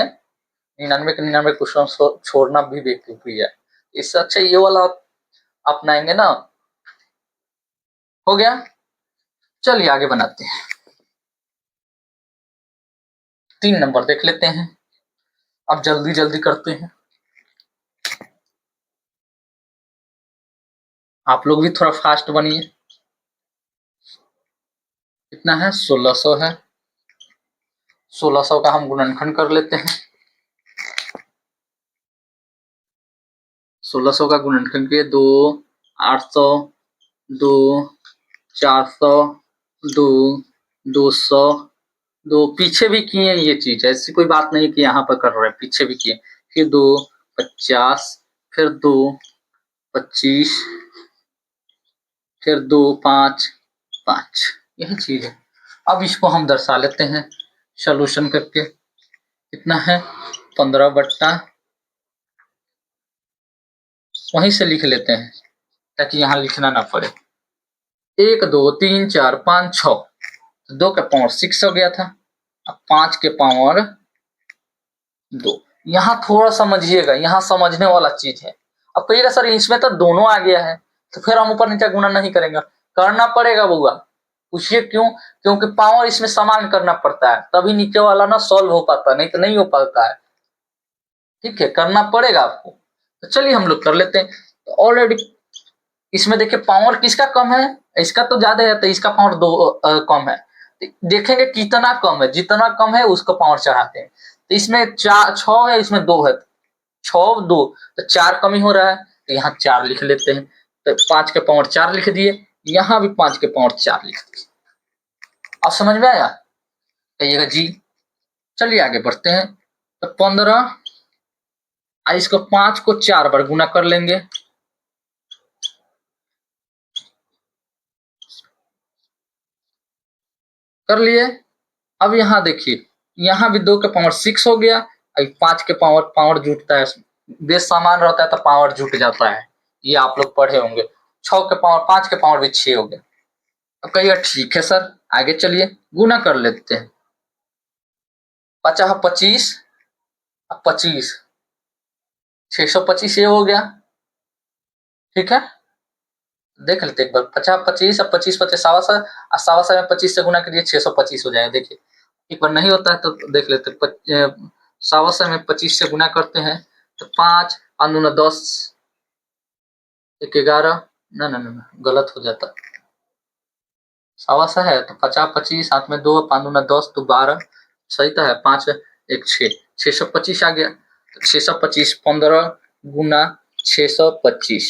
99 के 99 क्वेश्चन छोड़ना भी बेवकूफी है। इससे अच्छा ये वाला अपनाएंगे ना। हो गया। चलिए आगे बनाते हैं। 3 नंबर देख लेते हैं। अब जल्दी जल्दी करते हैं। आप लोग भी थोड़ा फास्ट बनिए। कितना है 1600 है। 1600 का हम गुणनखंड कर लेते हैं। 1600 का गुणनखंड किए 2 800 2 400 2 200 2 पीछे भी किए ये चीज, ऐसी कोई बात नहीं कि यहाँ पर कर रहे हैं, पीछे भी किए। फिर 2 50 फिर 2 25 फिर 2 5 5 यही चीज है। अब इसको हम दर्शा लेते हैं सॉल्यूशन करके। कितना है 15 बट्टा, वहीं से लिख लेते हैं ताकि यहाँ लिखना ना पड़े। 1 2 3 4 5 6, 2 का पावर 6 हो गया था। अब 5 के पावर 2। यहाँ थोड़ा समझिएगा, यहाँ समझने वाला चीज है। अब कहिएगा सर इसमें तो दोनों आ गया है, तो फिर हम ऊपर नीचे गुणा नहीं करेंगे। करना पड़ेगा बुआ। पूछिए क्यों? क्योंकि पावर इसमें समान करना पड़ता है, तभी नीचे वाला ना सॉल्व हो पाता, नहीं तो नहीं हो पाता है। ठीक है, करना पड़ेगा आपको। तो चलिए हम लोग कर लेते हैं। तो ऑलरेडी इसमें देखिए पावर किसका कम है, इसका तो ज्यादा है, तो इसका पावर 2 कम है। देखेंगे कितना कम है, जितना कम है उसको पावर चढ़ाते हैं। तो इसमें 6 है, इसमें 2 है, 6 2 तो 4 कमी हो रहा है, तो यहाँ 4 लिख लेते हैं। तो 5 के पावर 4 लिख दिए, यहाँ भी 5 के पावर 4 लिख दिए। अब समझ में आया? कहिएगा जी। चलिए आगे बढ़ते हैं। तो 15 इसको 5 को 4 बार गुना कर लेंगे। कर लिए। अब यहाँ देखिए, यहाँ भी 2 के पावर 6 हो गया, 5 के पावर जुटता है, बेस समान रहता है तो पावर जुट जाता है, ये आप लोग पढ़े होंगे। 6 के पावर 5 के पावर भी 6 हो गया। अब कहिए ठीक है सर आगे चलिए गुना कर लेते हैं। 50 25 25 625 ये हो गया। ठीक है, देख लेते एक बार। 50 25 अब 25 25 सवा में 25 से गुना करिए 625 हो जाएगा। देखिए एक बार नहीं होता है तो देख लेते। सवा में 25 से गुना करते हैं तो 5 और 10 1 11 ना ना ना गलत हो जाता। सवा है तो 50 25 साथ में 2 5 10 तो 12 सही तो है। 5 1 6 625 आ गया। तो 625 15 गुना 625।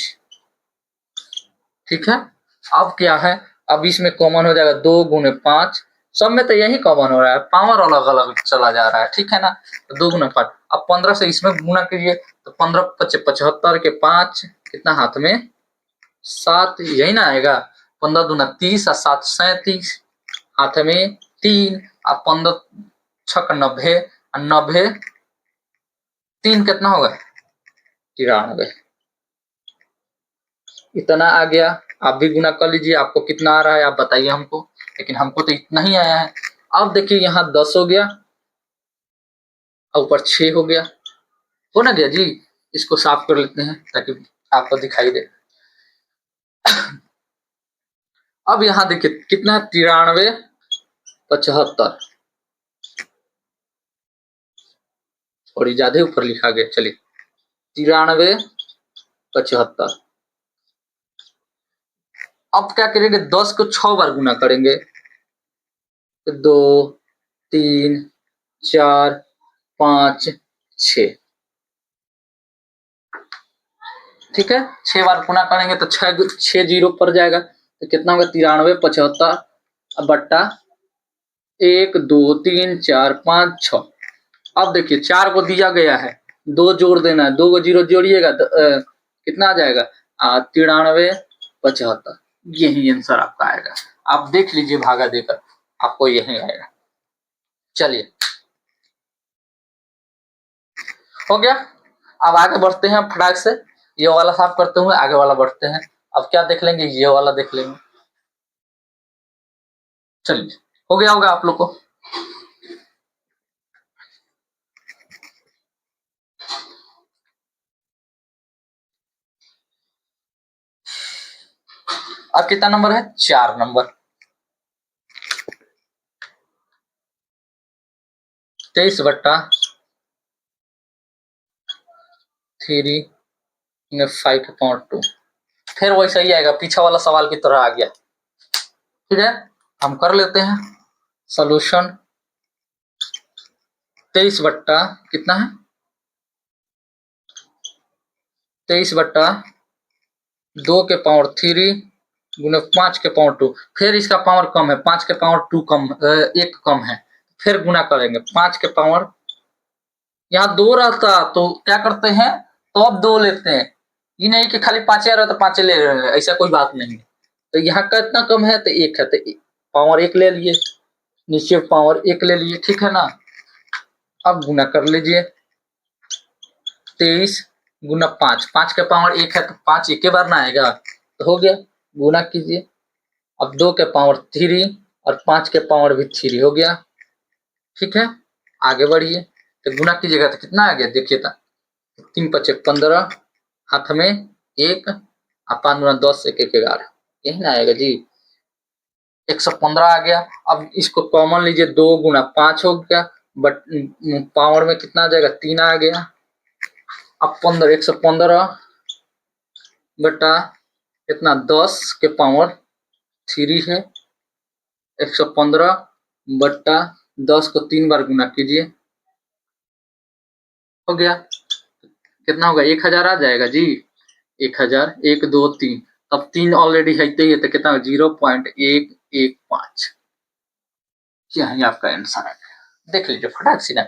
ठीक है, अब क्या है, अब इसमें कॉमन हो जाएगा 2 गुने 5, सब में तो यही कॉमन हो रहा है, पावर अलग अलग चला जा रहा है। ठीक है ना, तो 2 गुना 5। अब 15 से इसमें गुना कीजिए तो 15 25 75 के 5 कितना हाथ में 7 यही ना आएगा। 15 दूना 30 और 7 37 हाथ में 3 और 15 6 90 और 90 3 कितना होगा 93। इतना आ गया। आप भी गुना कर लीजिए, आपको कितना आ रहा है आप बताइए हमको। लेकिन हमको तो इतना ही आया है। अब देखिए यहाँ 10 हो गया और ऊपर 6 हो गया, हो ना गया जी। इसको साफ कर लेते हैं ताकि आपको दिखाई दे। अब यहाँ देखिए कितना 93 75, और ज्यादा ऊपर लिखा गया। चलिए 93 75। अब क्या करेंगे, 10 को 6 बार गुना करेंगे। 2 3 4 5 6, ठीक है। 6 बार गुना करेंगे तो 6 जीरो पर जाएगा, तो कितना होगा 93 75 बट्टा 1 2 3 4 5 6। अब देखिए 4 को दिया गया है, 2 जोड़ देना है, 2 को जीरो जोड़िएगा तो कितना आ जाएगा 93 75। यही आंसर आपका आएगा। आप देख लीजिए भागा देकर, आपको यही आएगा। चलिए हो गया। अब आगे बढ़ते हैं फटाक से, ये वाला साफ करते हुए आगे वाला बढ़ते हैं। अब क्या देख लेंगे, ये वाला देख लेंगे। चलिए हो गया होगा आप लोग को। अब कितना नंबर है, 4 नंबर। 23 बट्टा 3 5/2। फिर वैसा ही आएगा, पीछा वाला सवाल की तरह आ गया। ठीक है, हम कर लेते हैं सॉल्यूशन। 23 बट्टा कितना है, 23 बट्टा 2 के पावर 3 गुने 5 के पावर 2। फिर इसका पावर कम है, 5 के पावर 2 कम, 1 कम है। फिर गुना करेंगे 5 के पावर, यहाँ 2 रहता तो क्या करते हैं, तो अब 2 लेते हैं। ये नहीं कि खाली 5 आ रहा तो 5 ले रहे हैं, ऐसा कोई बात नहीं। तो यहाँ का इतना कम है तो 1 है, तो पावर 1 ले लिए, नीचे पावर 1 ले लिए, ठीक है ना। अब गुना कर लीजिए, 23 गुना 5, 5 के पावर 1 है तो 5 एक बार ना आएगा, तो हो गया। गुना कीजिए, अब 2 के पावर 3 और 5 के पावर भी 3 हो गया, ठीक है। आगे बढ़िए, तो गुना कीजिएगा तो कितना आ गया, देखिए तो 3 5 15, हाथ में 1 और 5 गुना 10 1 11, यही ना आएगा जी। 115 आ गया। अब इसको कॉमन लीजिए, 2 गुना 5 हो गया, बट पावर में कितना आ जाएगा, 3 आ गया। अब 115 बटा कितना 10 के पावर 3 है, 115 बट्टा 10 को 3 बार गुना कीजिए, हो गया। कितना होगा, 1000 आ जाएगा जी। 1000, 1 2 3, अब 3 ऑलरेडी है ही, तो कितना 0.115। यही आपका आंसर है। देख लीजिए फटाक से ना,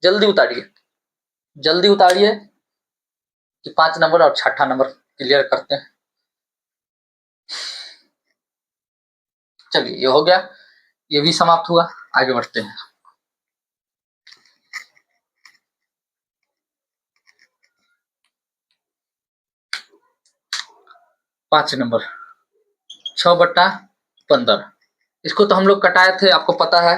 जल्दी उतारिए, जल्दी उतारिए कि 5 नंबर और 6ठा नंबर क्लियर करते हैं। चलिए ये हो गया, ये भी समाप्त हुआ। आगे बढ़ते हैं। पांच नंबर 6/15। इसको तो हम लोग कटाए थे, आपको पता है,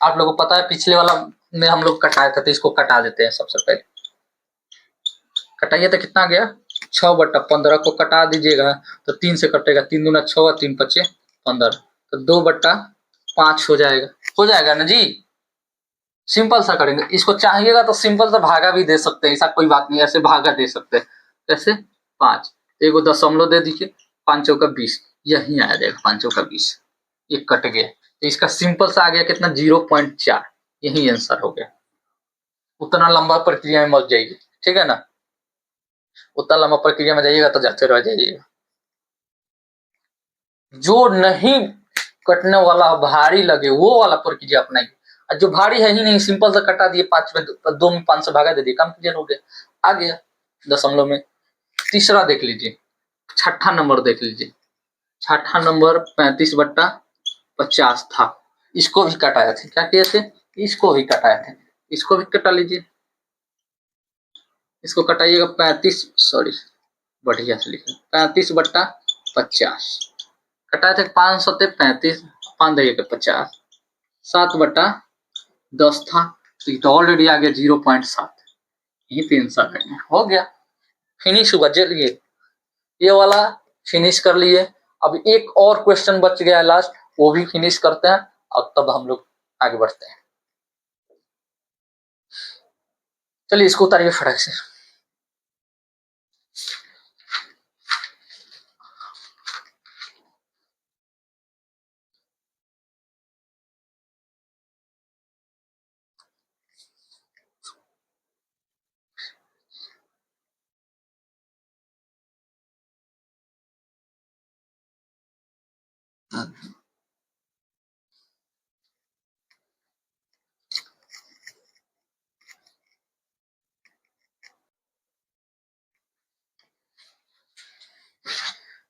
आप लोगों को पता है, पिछले वाला में हम लोग कटाए थे, तो इसको कटा देते हैं सबसे पहले। कटाइए तो कितना गया, 6/15 को कटा दीजिएगा तो 3 से कटेगा, 3 दूना 6 और 3 5 15, तो 2/5 हो जाएगा। हो जाएगा ना जी, सिंपल सा करेंगे। इसको चाहिएगा तो सिंपल सा भागा भी दे सकते हैं, ऐसा कोई बात नहीं, ऐसे भागा दे सकते हैं। कैसे, 5 एगो दशमलव दे दीजिए, 5 चौका 20, यही आ जाएगा 5 चौका 20। ये कट गया, तो इसका सिंपल सा आ गया कितना 0.4, यही आंसर हो गया। उतना लंबा प्रक्रिया में मत जाइए, ठीक है ना, उतना लंबा प्रक्रिया में जाइएगा तो जाते रह जाइएगा। जो नहीं कटने वाला भारी लगे वो वाला प्रक्रिया अपनाइए, जो भारी है ही नहीं, सिंपल सा कटा दिए, 5 में 2 में 5 से भागा दे दिए, काम क्लियर हो गया। आ गया दशमलव में। तीसरा देख लीजिए, 6ठा नंबर देख लीजिए। 6ठा नंबर 35/50 था, इसको भी कटाया थे, क्या किए थे, इसको भी कटाए थे, इसको भी कटा लीजिए। इसको कटाइएगा 35, सॉरी बढ़िया से लिखे, 35/50 कटाए थे, 5 7 35, 5 दही के 50, 7/10 था, तो ये तो ऑलरेडी आ गया 0.7, यही पे आंसर है, हो गया, फिनिश हुआ। चलिए ये वाला फिनिश कर लिए। अब एक और क्वेश्चन बच गया है लास्ट, वो भी फिनिश करते हैं और तब हम लोग आगे बढ़ते हैं। चलिए इसको उतारिए फटाक से।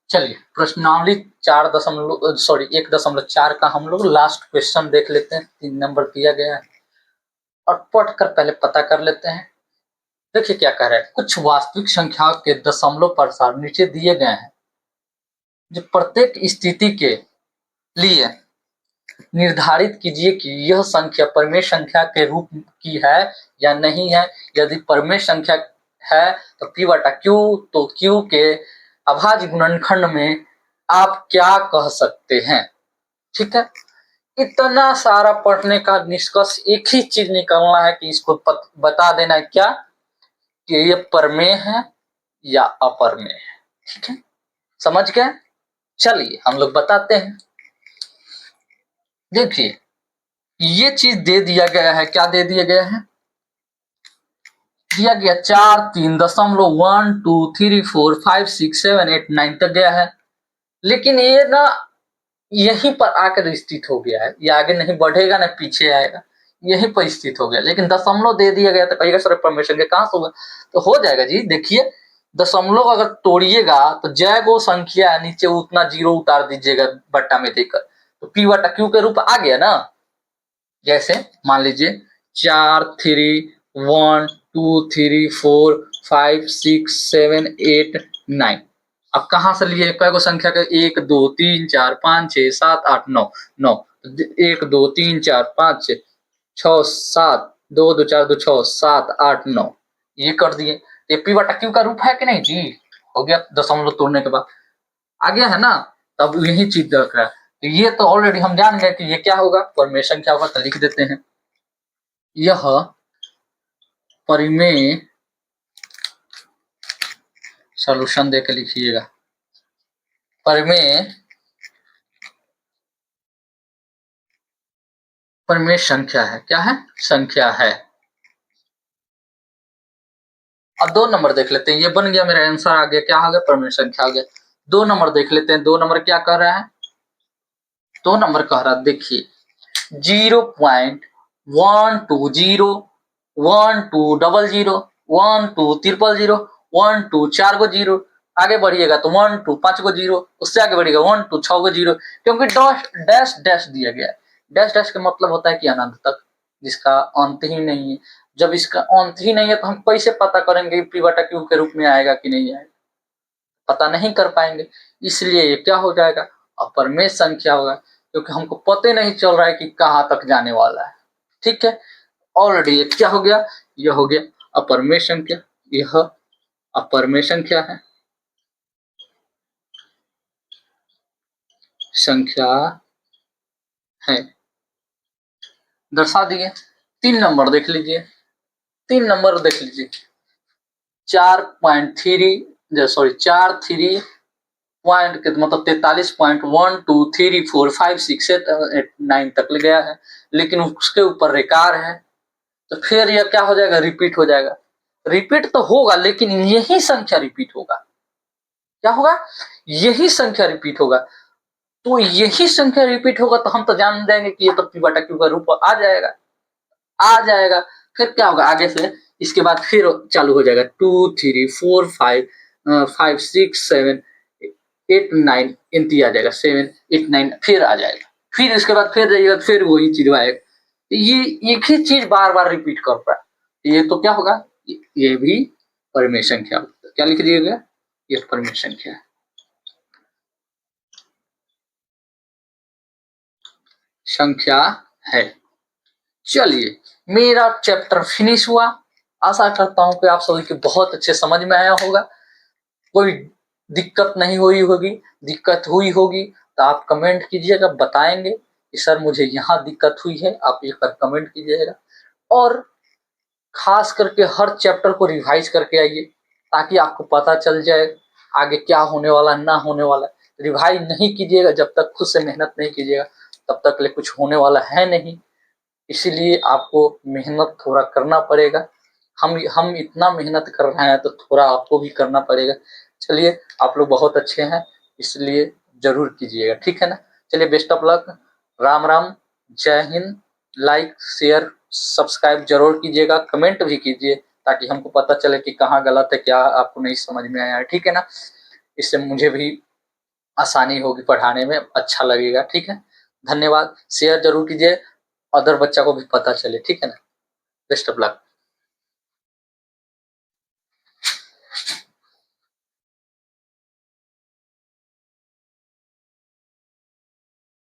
चलिए प्रश्नावली 1.4 का हम लोग लास्ट क्वेश्चन देख लेते हैं। 3 नंबर दिया गया है और पढ़कर पहले पता कर लेते हैं। देखिए क्या कह रहा है, कुछ वास्तविक संख्याओं के दशमलव प्रसार नीचे दिए गए हैं, जो प्रत्येक स्थिति के लिए निर्धारित कीजिए कि यह संख्या परिमेय संख्या के रूप की है या नहीं है। यदि परिमेय संख्या है तो P/Q, तो Q के अभाज्य गुणनखंड में आप क्या कह सकते हैं। ठीक है, इतना सारा पढ़ने का निष्कर्ष एक ही चीज निकलना है कि इसको बता देना है क्या, कि ये परिमेय है या अपरिमेय है। ठीक है, समझ गए। चलिए हम लोग बताते हैं। देखिए ये चीज दे दिया गया है, क्या दे दिया गया है, दिया गया 4, 3.1 2 3 4 5 6 7 8 9 तक गया है, लेकिन ये ना यहीं पर आकर स्थित हो गया है, ये आगे नहीं बढ़ेगा ना पीछे आएगा, यहीं पर स्थित हो गया। लेकिन दशमलव दे दिया गया तो कहिएगा सर परमेशन के कहां से होगा, तो हो जाएगा जी। देखिए दशमलव अगर तोड़िएगा तो जय गो संख्या नीचे उतना जीरो उतार दीजिएगा बट्टा में देकर, तो P/Q के रूप आ गया ना। जैसे मान लीजिए 4 3 1 2 3 4 5 6 7 8 9, अब कहां से लिए, कई गो संख्या के 1 2 3 4 5 6 7 8 9 9, 1 2 3 4 5 6 6 7 2 2 4 2 6 7 8 9, ये कर दिए। ये P/Q का रूप है कि नहीं जी, हो गया दशमलव तोड़ने के बाद आ गया है ना। तब यही चीज देख रहा है, तो ये तो ऑलरेडी हम जान गए कि ये क्या होगा, परमेशन क्या होगा, तो लिख देते हैं यह परिमेय, सॉल्यूशन देकर लिखिएगा, परिमेय परिमेय संख्या है। क्या है, संख्या है। अब 2 नंबर देख लेते हैं, ये बन गया मेरा आंसर आ गया, क्या आ गया, परिमेय संख्या आ गया। 2 नंबर देख लेते हैं, 2 नंबर क्या कह रहा है, 2 नंबर कह रहा है, देखिए 0.120 1200 1200 12 4 गो जीरो, आगे बढ़िएगा तो 12 5 गो जीरो, उससे आगे बढ़िएगा 12 6 गो जीरो, क्योंकि डैश डैश दिया गया है। डैश डैश का मतलब होता है कि अनंत तक, जिसका अंत ही नहीं है। जब इसका अंत ही नहीं है तो हम कैसे पता करेंगे P/Q के रूप में आएगा कि नहीं आएगा, पता नहीं कर पाएंगे। इसलिए ये क्या हो जाएगा, अपरिमेय संख्या होगा, क्योंकि हमको पता नहीं चल रहा है कि कहाँ तक जाने वाला है। ठीक है, ऑलरेडी ये क्या हो गया, यह हो गया अपरिमेय संख्या, यह अपरिमेय संख्या है, संख्या है, दर्शा दिए। 3 नंबर देख लीजिए, 3 नंबर देख लीजिए, 4.3 सॉरी 4 पॉइंट के मतलब 43.1 2 3 4 5 6 7 8 9 तक ले गया है, लेकिन उसके ऊपर रेकार है, तो फिर यह क्या हो जाएगा, रिपीट हो जाएगा। रिपीट तो होगा लेकिन यही संख्या रिपीट होगा, क्या होगा, यही संख्या रिपीट होगा। तो यही संख्या रिपीट होगा तो हम तो जान देंगे कि ये तो P/Q का रूप आ जाएगा, आ जाएगा। फिर क्या होगा आगे से, इसके बाद फिर चालू हो जाएगा 2 3 4 5 5 6 7 8 9 इंती आ जाएगा, 7 8 9 फिर आ जाएगा, फिर इसके बाद फिर जाइएगा फिर वही चीज आएगा। ये एक ही चीज बार बार रिपीट कर रहा है, ये तो क्या होगा, ये भी परिमेय संख्या। क्या लिख दिएगा, ये परिमेय संख्या है। संख्या है। चलिए, मेरा चैप्टर फिनिश हुआ। आशा करता हूँ कि आप सभी को बहुत अच्छे समझ में आया होगा। कोई दिक्कत नहीं हुई होगी, दिक्कत हुई होगी तो आप कमेंट कीजिएगा, बताएंगे कि सर मुझे यहाँ दिक्कत हुई है, आप एक बार कमेंट कीजिएगा। और खास करके हर चैप्टर को रिवाइज करके आइए ताकि आपको पता चल जाए आगे क्या होने वाला ना होने वाला। रिवाइज नहीं कीजिएगा जब तक, खुद से मेहनत नहीं कीजिएगा तब तक ले कुछ होने वाला है नहीं। इसीलिए आपको मेहनत थोड़ा करना पड़ेगा। हम इतना मेहनत कर रहे हैं तो थोड़ा आपको भी करना पड़ेगा। चलिए, आप लोग बहुत अच्छे हैं, इसलिए जरूर कीजिएगा, ठीक है ना। चलिए, best of luck, Ram Ram, जय हिंद। लाइक शेयर सब्सक्राइब जरूर कीजिएगा, कमेंट भी कीजिए ताकि हमको पता चले कि कहाँ गलत है, क्या आपको नहीं समझ में आया है, ठीक है ना। इससे मुझे भी आसानी होगी पढ़ाने में, अच्छा लगेगा, ठीक है। धन्यवाद, शेयर जरूर कीजिए, अदर बच्चा को भी पता चले, ठीक है ना। Best of luck.